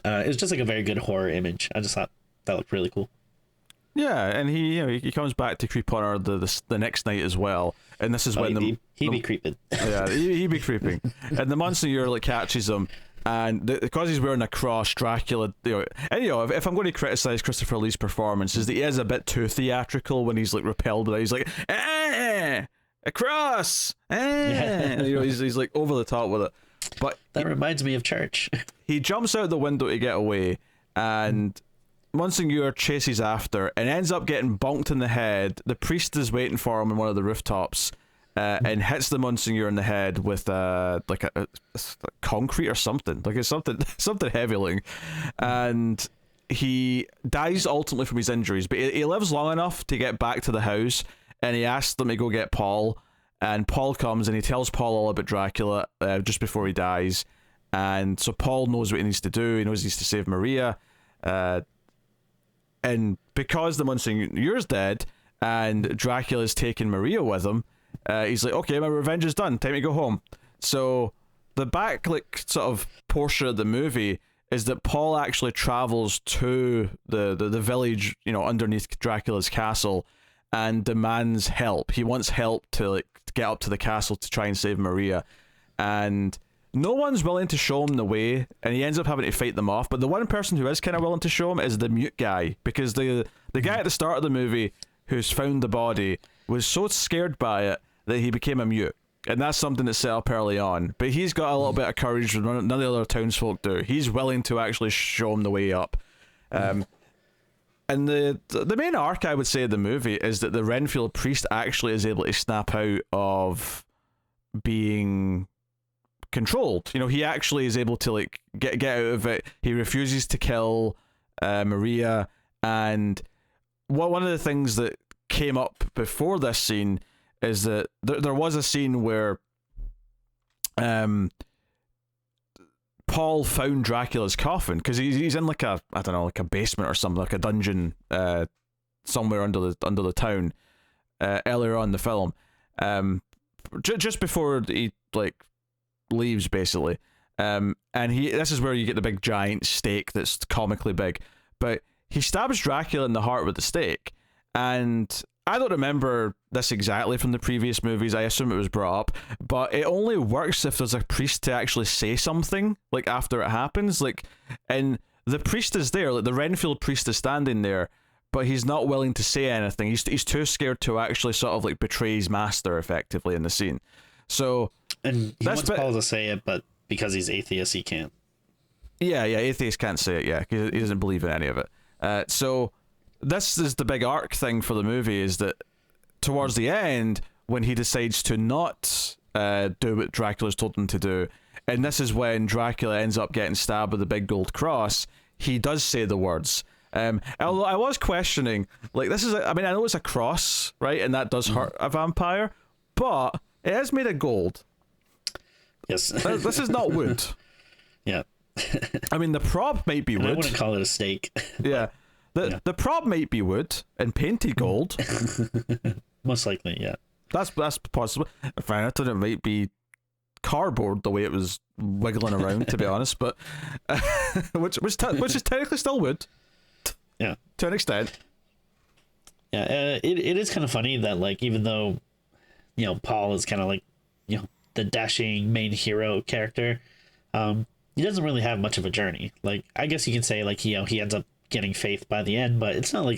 it's just like a very good horror image. I just thought that looked really cool. Yeah, and he comes back to creep on her the next night as well, and this is when he be creeping. Yeah, he be creeping, and the Monsignor like catches him, And because he's wearing a cross, Dracula, if I'm going to criticize Christopher Lee's performance, is that he is a bit too theatrical when he's like repelled, but he's like, a cross, he's like over the top with it. But that reminds me of church. He jumps out the window to get away, and Monsignor chases after and ends up getting bonked in the head. The priest is waiting for him on one of the rooftops. And hits the Monsignor in the head with like a concrete or something, like it's something heavy looking, and he dies ultimately from his injuries. But he lives long enough to get back to the house, and he asks them to go get Paul, and Paul comes and he tells Paul all about Dracula just before he dies, and so Paul knows what he needs to do. He knows he needs to save Maria, and because the Monsignor's dead and Dracula's taken Maria with him. He's like, okay, my revenge is done. Time to go home. So the back sort of portion of the movie is that Paul actually travels to the village, underneath Dracula's castle, and demands help. He wants help to get up to the castle to try and save Maria, and no one's willing to show him the way, and he ends up having to fight them off. But the one person who is kind of willing to show him is the mute guy, because the guy at the start of the movie who's found the body was so scared by it that he became a mute, and that's something that's set up early on. But he's got a little bit of courage that none of the other townsfolk do. He's willing to actually show him the way up. And the main arc, I would say, of the movie is that the Renfield priest actually is able to snap out of being controlled. He actually is able to get out of it. He refuses to kill Maria, and one of the things that came up before this scene is that there was a scene where Paul found Dracula's coffin, because he's in like a basement or something, like a dungeon somewhere under the town earlier on in the film, just before he leaves basically, and this is where you get the big giant stake that's comically big, but he stabs Dracula in the heart with the stake. And I don't remember this exactly from the previous movies. I assume it was brought up, but it only works if there's a priest to actually say something after it happens. And the priest is there, the Renfield priest is standing there, but he's not willing to say anything. He's too scared to actually sort of betray his master effectively in the scene. So and he wants Paul to say it, but because he's atheist, he can't. Yeah, atheists can't say it. Yeah, he doesn't believe in any of it. So this is the big arc thing for the movie, is that towards the end, when he decides to not do what Dracula's told him to do, and this is when Dracula ends up getting stabbed with a big gold cross, he does say the words. Although I was questioning, this is, I know it's a cross, right, and that does hurt a vampire, but it is made of gold. Yes. This is not wood. Yeah. The prop might be wood. I wouldn't call it a stake. Yeah. The prop might be wood and painted gold. Most likely, yeah. That's possible. If I thought it might be cardboard the way it was wiggling around, to be honest, but which is technically still wood. Yeah. To an extent. Yeah, it is kind of funny that even though Paul is kind of the dashing main hero character, he doesn't really have much of a journey. I guess you can say he ends up getting faith by the end, but it's not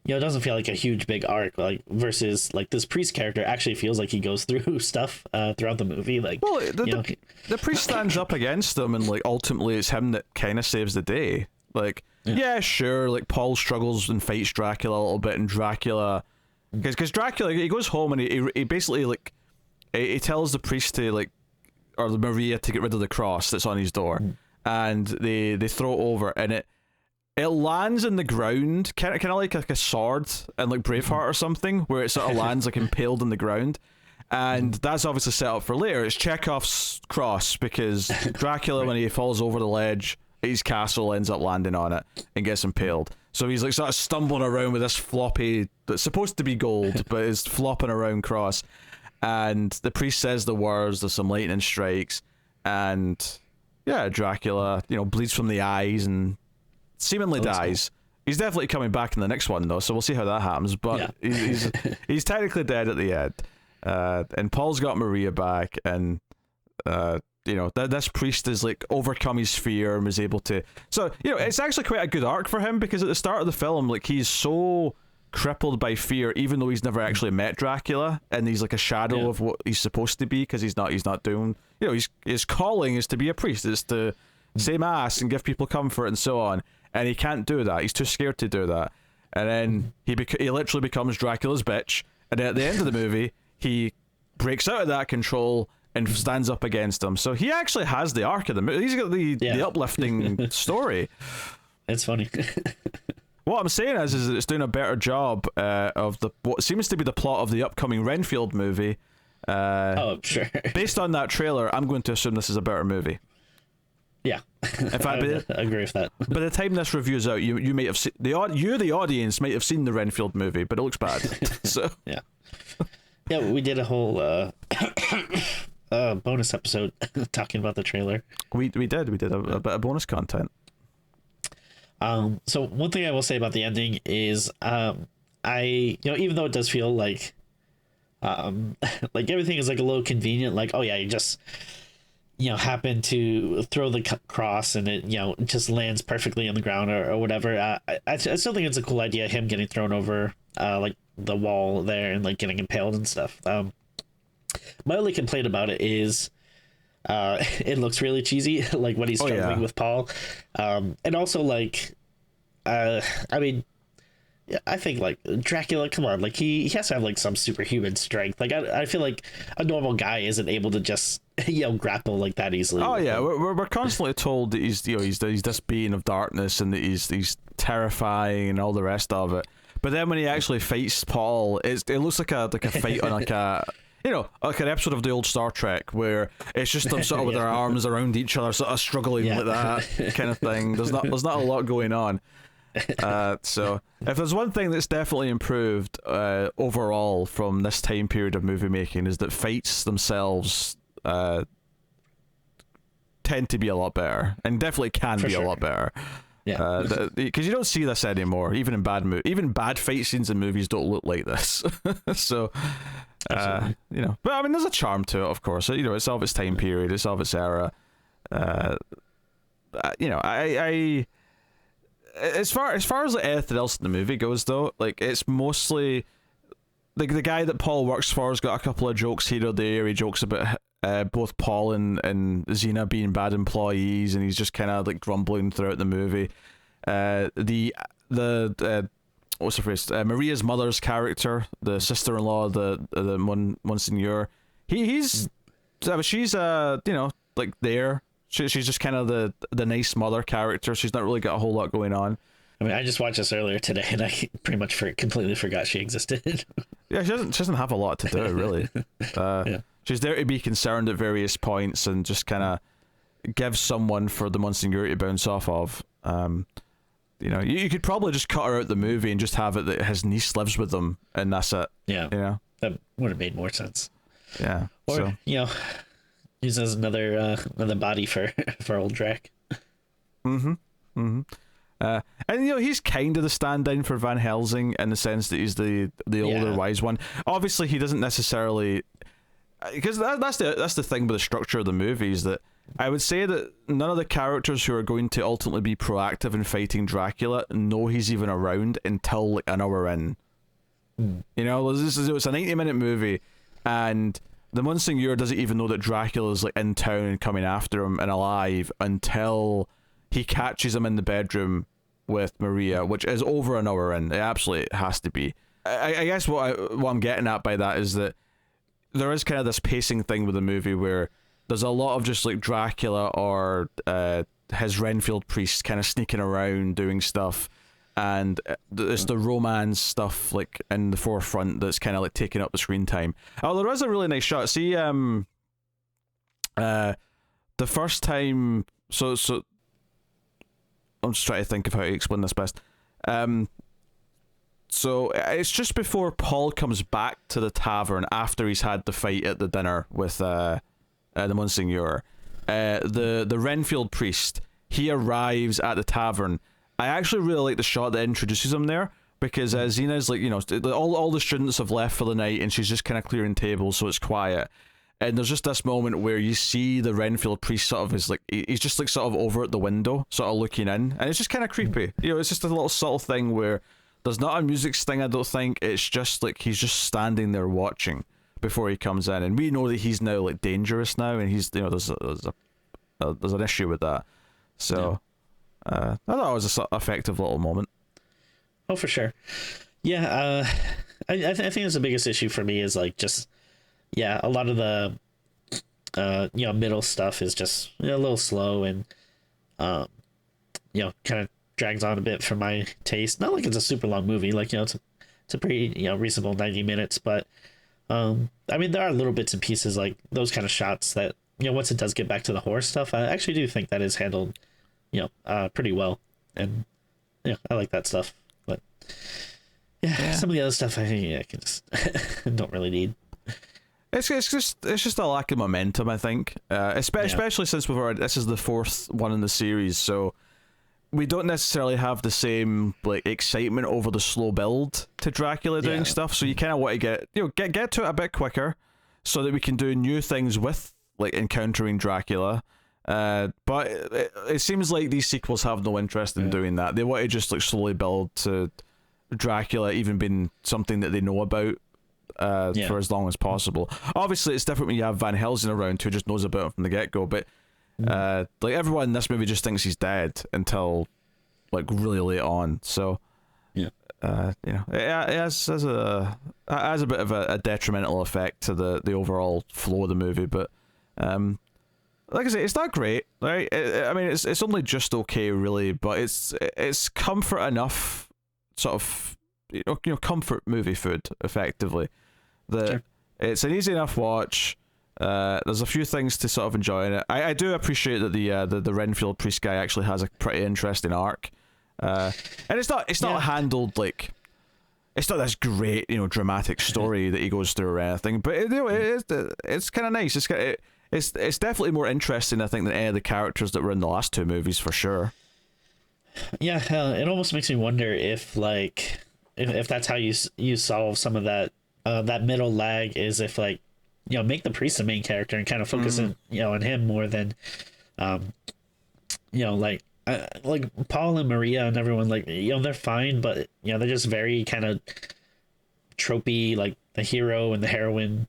it doesn't feel like a huge big arc, versus this priest character actually feels like he goes through stuff throughout the movie. The priest stands up against them, and ultimately it's him that kind of saves the day. Yeah, sure, Paul struggles and fights Dracula a little bit, and Dracula, because Dracula, he goes home and he basically he tells the priest to or the Maria to get rid of the cross that's on his door, and they throw it over, and it lands in the ground, kind of like a sword and Braveheart or something, where it sort of lands impaled in the ground, and that's obviously set up for later. It's Chekhov's cross, because Dracula, when he falls over the ledge, his castle ends up landing on it and gets impaled. So he's sort of stumbling around with this floppy, that's supposed to be gold, but is flopping around cross. And the priest says the words, there's some lightning strikes, and yeah, Dracula, bleeds from the eyes and seemingly dies. Cool. He's definitely coming back in the next one though, so we'll see how that happens. But yeah. he's technically dead at the end. And Paul's got Maria back, and this priest is like overcome his fear and was able to. So it's actually quite a good arc for him, because at the start of the film, like, he's so crippled by fear, even though he's never actually met Dracula, and he's like a shadow of what he's supposed to be, because he's not doing. His calling is to be a priest, is to say mass and give people comfort and so on, and he can't do that. He's too scared to do that, and then he literally becomes Dracula's bitch, and then at the end of the movie, he breaks out of that control and stands up against him. So he actually has the arc of the movie. He's got the uplifting story. It's funny. What I'm saying is that it's doing a better job of what seems to be the plot of the upcoming Renfield movie. Oh, sure. Based on that trailer, I'm going to assume this is a better movie. Yeah, in fact, I agree with that. By the time this review's out, you might have seen the audience might have seen the Renfield movie, but it looks bad. So yeah, we did a whole bonus episode talking about the trailer. We did a bit of bonus content. So one thing I will say about the ending is I even though it does feel like like everything is like a little convenient, like, oh yeah, you just happen to throw the cross and it just lands perfectly on the ground or whatever. I still think it's a cool idea, him getting thrown over like the wall there and like getting impaled and stuff. My only complaint about it is it looks really cheesy, like when he's struggling with Paul, and also like I mean, I think like Dracula, come on, like he has to have like some superhuman strength. Like I feel like a normal guy isn't able to just grapple like that easily. Oh yeah, we're constantly told that he's this being of darkness and that he's terrifying and all the rest of it. But then when he actually fights Paul, it looks like a fight on like a like an episode of the old Star Trek where it's just them sort of with their arms around each other, sort of struggling like that kind of thing. There's not a lot going on. So if there's one thing that's definitely improved overall from this time period of movie making, is that fights themselves tend to be a lot better, and definitely can be a lot better. Yeah, because you don't see this anymore. Even in bad fight scenes in movies don't look like this. So, but I mean, there's a charm to it, of course. It's of its time period, it's of its era. I as far as like anything else in the movie goes, though, like it's mostly like the guy that Paul works for has got a couple of jokes here or there. He jokes about both Paul and Xena being bad employees, and he's just kind of like grumbling throughout the movie. The what's her face? Maria's mother's character, the sister-in-law, the Monsignor. She's like there. She's just kind of the nice mother character. She's not really got a whole lot going on. I mean, I just watched this earlier today, and I pretty much completely forgot she existed. Yeah, she doesn't have a lot to do, really. She's there to be concerned at various points and just kind of give someone for the Monsignor to bounce off of. You could probably just cut her out the movie and just have it that his niece lives with them, and that's it. Yeah, that would have made more sense. Yeah, or use as another body for old Drac. And he's kind of the stand-in for Van Helsing in the sense that he's the older wise one. Obviously, he doesn't necessarily, because that's the thing with the structure of the movie, is that I would say that none of the characters who are going to ultimately be proactive in fighting Dracula know he's even around until like an hour in. It's a 90-minute movie, and the Monsignor doesn't even know that Dracula's like in town and coming after him and alive until he catches him in the bedroom with Maria, which is over an hour in. It absolutely has to be. I guess what I'm getting at by that is that there is kind of this pacing thing with the movie where there's a lot of just like Dracula or his Renfield priest kind of sneaking around doing stuff, and it's the romance stuff like in the forefront that's kind of like taking up the screen time. Oh, there is a really nice shot. See, the first time, so I'm just trying to think of how to explain this best. So it's just before Paul comes back to the tavern after he's had the fight at the dinner with the Monsignor. The Renfield priest, he arrives at the tavern. I actually really like the shot that introduces him there, because Xena's like, all the students have left for the night and she's just kind of clearing tables, so it's quiet. And there's just this moment where you see the Renfield priest sort of is like, he's just like sort of over at the window, sort of looking in, and it's just kind of creepy. You know, it's just a little subtle thing where there's not a music sting, I don't think. It's just like he's just standing there watching before he comes in, and we know that he's now like dangerous now, and he's, you know, there's an issue with that. So I thought it was a sort of effective little moment. Oh, for sure. Yeah, I think that's the biggest issue for me is like just, yeah, a lot of the you know, middle stuff is just, you know, a little slow and you know, kind of drags on a bit for my taste. Not like it's a super long movie, like, you know, it's a pretty, you know, reasonable 90 minutes, but I mean, there are little bits and pieces like those kind of shots that, you know, once it does get back to the horror stuff, I actually do think that is handled, you know, pretty well, and yeah, I like that stuff. But yeah, some of the other stuff I can just don't really need. It's just a lack of momentum, I think. Especially since this is the fourth one in the series, so we don't necessarily have the same like excitement over the slow build to Dracula doing stuff. So you kind of want to get to it a bit quicker, so that we can do new things with like encountering Dracula. But it seems like these sequels have no interest in doing that. They want to just like slowly build to Dracula even being something that they know about for as long as possible. Obviously, it's different when you have Van Helsing around who just knows about him from the get-go, but like everyone in this movie just thinks he's dead until like really late on. So you know, it has a bit of a detrimental effect to the overall flow of the movie. But like I say, it's not great, right? I mean, it's only just okay, really, but it's comfort enough, sort of, you know, comfort movie food, effectively. That it's an easy enough watch. There's a few things to sort of enjoy in it. I do appreciate that the Renfield priest guy actually has a pretty interesting arc, and it's not handled like, it's not this great, you know, dramatic story that he goes through or anything, but it's kind of nice. It's definitely more interesting, I think, than any of the characters that were in the last two movies, for sure. Yeah, it almost makes me wonder if like if that's how you solve some of that that middle lag, is if like, you know, make the priest the main character and kind of focus on, you know, on him more than you know, like Paul and Maria and everyone, like, you know, they're fine, but you know, they're just very kind of tropey, like the hero and the heroine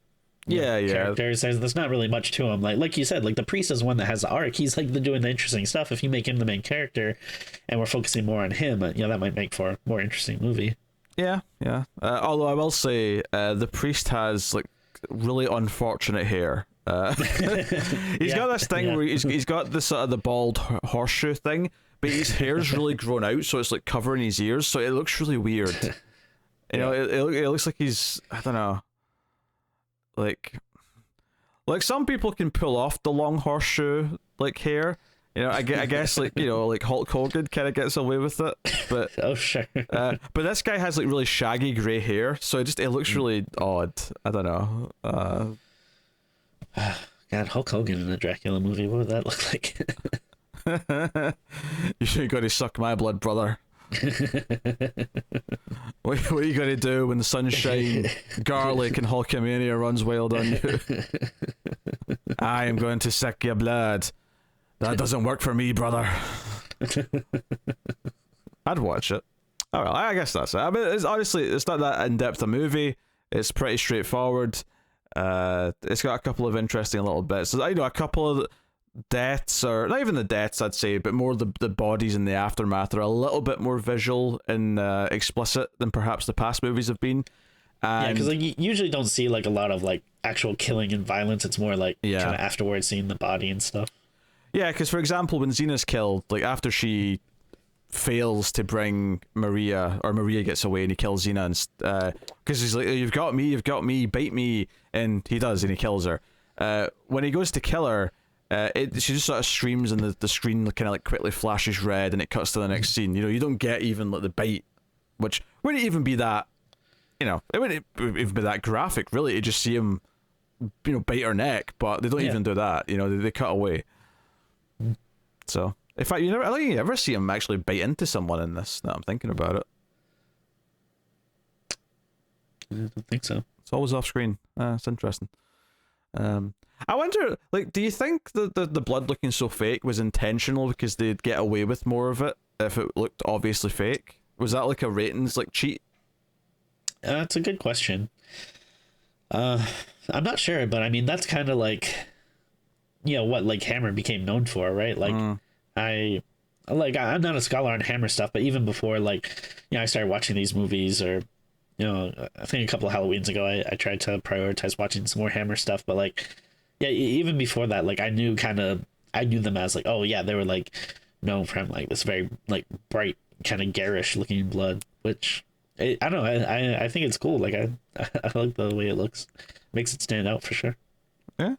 characters. There's not really much to him. Like you said, like the priest is one that has the arc. He's like doing the interesting stuff. If you make him the main character and we're focusing more on him, you know, that might make for a more interesting movie. Yeah. Although I will say, the priest has like really unfortunate hair. He's got this thing where he's got this sort of the bald horseshoe thing, but his hair's really grown out, so it's like covering his ears, so it looks really weird. You know, it looks like he's, I don't know, like some people can pull off the long horseshoe like hair. You know, I guess like, you know, like Hulk Hogan kind of gets away with it, but oh sure. But this guy has like really shaggy grey hair, so it looks really odd. I don't know. God, Hulk Hogan in a Dracula movie, what would that look like? You got to suck my blood, brother. What are you gonna do when the sunshine, garlic, and Hulkamania runs wild on you? I am going to suck your blood. That doesn't work for me, brother. I'd watch it. Oh well, I guess that's it. I mean, it's not that in-depth a movie. It's pretty straightforward. It's got a couple of interesting little bits. You know, a couple of deaths, or not even the deaths, I'd say, but more the bodies and the aftermath are a little bit more visual and explicit than perhaps the past movies have been. And because like you usually don't see like a lot of like actual killing and violence. It's more like kind of afterwards seeing the body and stuff. Yeah, because for example, when Xena's killed, like after she fails to bring Maria, or Maria gets away and he kills Xena, and because he's like, you've got me, bite me, and he does, and he kills her. When he goes to kill her, she just sort of screams, and the screen kind of like quickly flashes red, and it cuts to the next scene. You know, you don't get even like the bite, which wouldn't even be that, you know, it wouldn't even be that graphic, really. You just see him, you know, bite her neck, but they don't even do that. You know, they cut away. So, in fact, I don't think you ever see him actually bite into someone in this. Now I'm thinking about it. I don't think so. It's always off screen. It's interesting. I wonder, like, do you think the blood looking so fake was intentional because they'd get away with more of it if it looked obviously fake? Was that like a ratings like cheat? That's a good question. I'm not sure, but I mean that's kind of like, what like Hammer became known for, right? Like I'm not a scholar on Hammer stuff, but even before I started watching these movies, or I think a couple of Halloweens ago I tried to prioritize watching some more Hammer stuff, but even before that, I knew them as like, oh yeah, they were like known for like this very like bright kind of garish looking blood, which I don't know, I think it's cool. Like I like the way it looks, makes it stand out for sure. Yeah.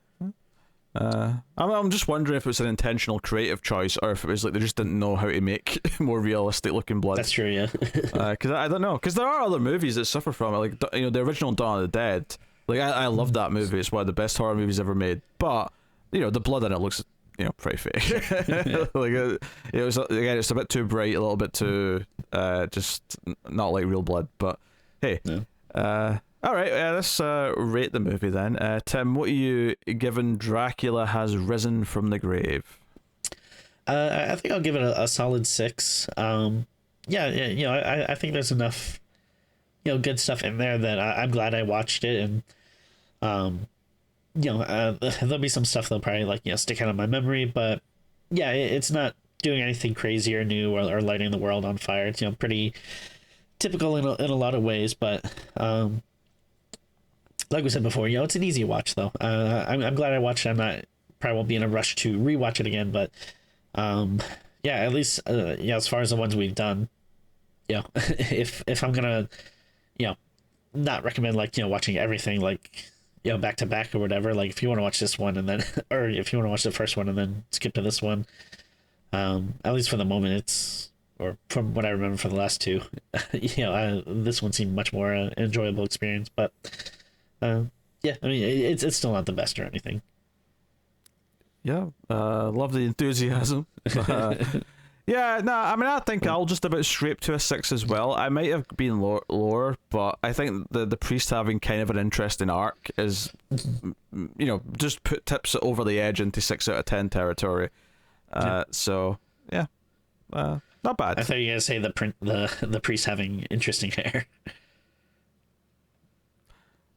I'm just wondering if it was an intentional creative choice, or if it was like they just didn't know how to make more realistic looking blood. That's true, yeah. Because I don't know, because there are other movies that suffer from it, like the original Dawn of the Dead. Like I love that movie; it's one of the best horror movies ever made. But the blood in it looks pretty fake. It's a bit too bright, a little bit too just not like real blood. But hey. Yeah. All right, let's rate the movie then. Tim, what are you giving Dracula Has Risen from the Grave? I think I'll give it a solid 6. I think there's enough, good stuff in there that I'm glad I watched it, and there'll be some stuff that'll probably stick out of my memory, but yeah, it's not doing anything crazy or new or lighting the world on fire. It's pretty typical in a lot of ways, but like we said before, it's an easy watch though. I'm glad I watched it. Probably won't be in a rush to rewatch it again, but at least as far as the ones we've done, if I'm gonna not recommend watching everything back to back or whatever, if you want to watch this one and then or if you want to watch the first one and then skip to this one, at least for the moment, or from what I remember for the last two, this one seemed much more enjoyable experience, but I mean it's still not the best or anything. Love the enthusiasm. I think I'll just about scrape to a 6 as well. I might have been lower, but I think the priest having kind of an interesting arc is just tips it over the edge into 6 out of 10 territory. Not bad. I thought you were gonna say the priest having interesting hair.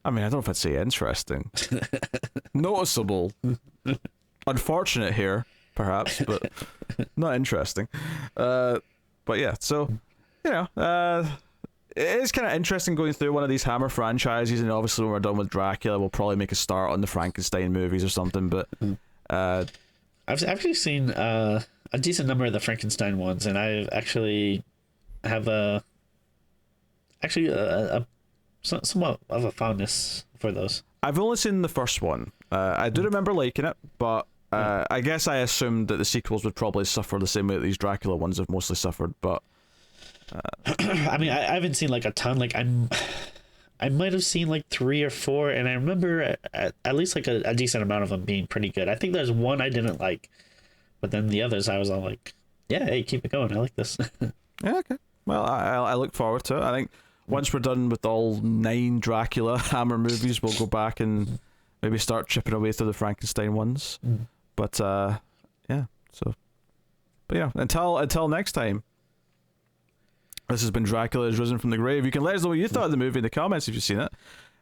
I mean, I don't know if I'd say interesting. Noticeable. Unfortunate here, perhaps, but not interesting. But yeah, so, it is kind of interesting going through one of these Hammer franchises, and obviously when we're done with Dracula, we'll probably make a start on the Frankenstein movies or something, but... I've actually seen a decent number of the Frankenstein ones, and I actually have somewhat of a fondness for those. I've only seen the first one. I do remember liking it, but I guess I assumed that the sequels would probably suffer the same way that these Dracula ones have mostly suffered, but... I mean, I haven't seen a ton. I might have seen 3 or 4, and I remember at least a decent amount of them being pretty good. I think there's one I didn't like, but then the others I was all like, yeah, hey, keep it going. I like this. Yeah, okay. Well, I look forward to it. I think once we're done with all 9 Dracula Hammer movies, we'll go back and maybe start chipping away through the Frankenstein ones. But until next time, this has been Dracula Has Risen from the Grave. You can let us know what you thought of the movie in the comments if you've seen it.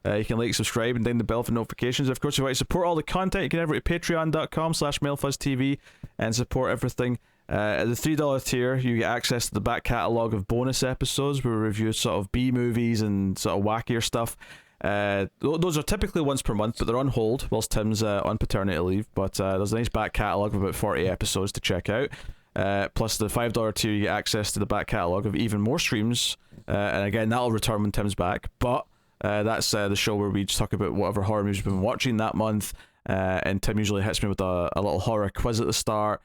You can like, subscribe, and ding the bell for notifications. Of course, if you want to support all the content, you can head over to patreon.com/MailFuzzTV and support everything. At the $3 tier, you get access to the back catalogue of bonus episodes where we review sort of B movies and sort of wackier stuff. Those are typically once per month, but they're on hold whilst Tim's on paternity leave. But there's a nice back catalogue of about 40 episodes to check out. Plus the $5 tier, you get access to the back catalogue of even more streams. And again, that'll return when Tim's back. But that's the show where we just talk about whatever horror movies we've been watching that month. And Tim usually hits me with a little horror quiz at the start.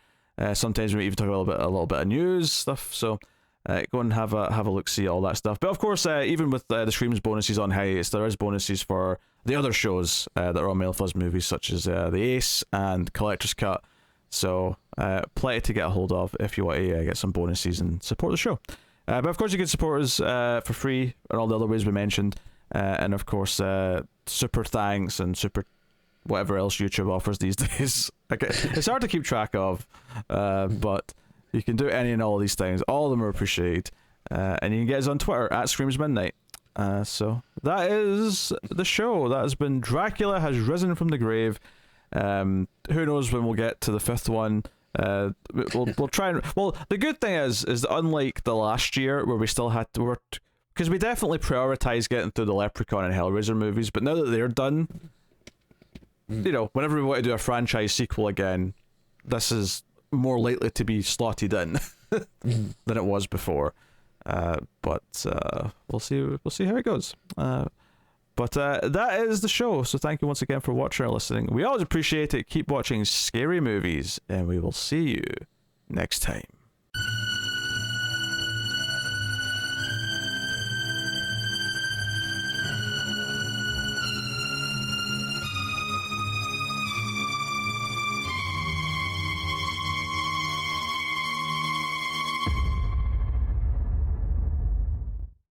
Sometimes we even talk a little bit of news stuff. So go and have a look, see all that stuff. But of course, even with the streams bonuses on hiatus, there is bonuses for the other shows that are on Mail Fuzz movies, such as the Ace and Collector's Cut. So plenty to get a hold of if you want to get some bonuses and support the show. But of course, you can support us for free and all the other ways we mentioned. And of course, super thanks and super whatever else YouTube offers these days. Okay, it's hard to keep track of, but you can do any and all of these things. All of them are appreciated. And you can get us on Twitter at Screams Midnight. So that is the show. That has been Dracula Has Risen from the Grave. Who knows when we'll get to the fifth one. We'll try and... Well, the good thing is that unlike the last year where we still had to work... Because we definitely prioritized getting through the Leprechaun and Hellraiser movies, but now that they're done, you know, whenever we want to do a franchise sequel again, this is more likely to be slotted in than it was before. But we'll see how it goes. But that is the show. So thank you once again for watching or listening. We always appreciate it. Keep watching scary movies, and we will see you next time.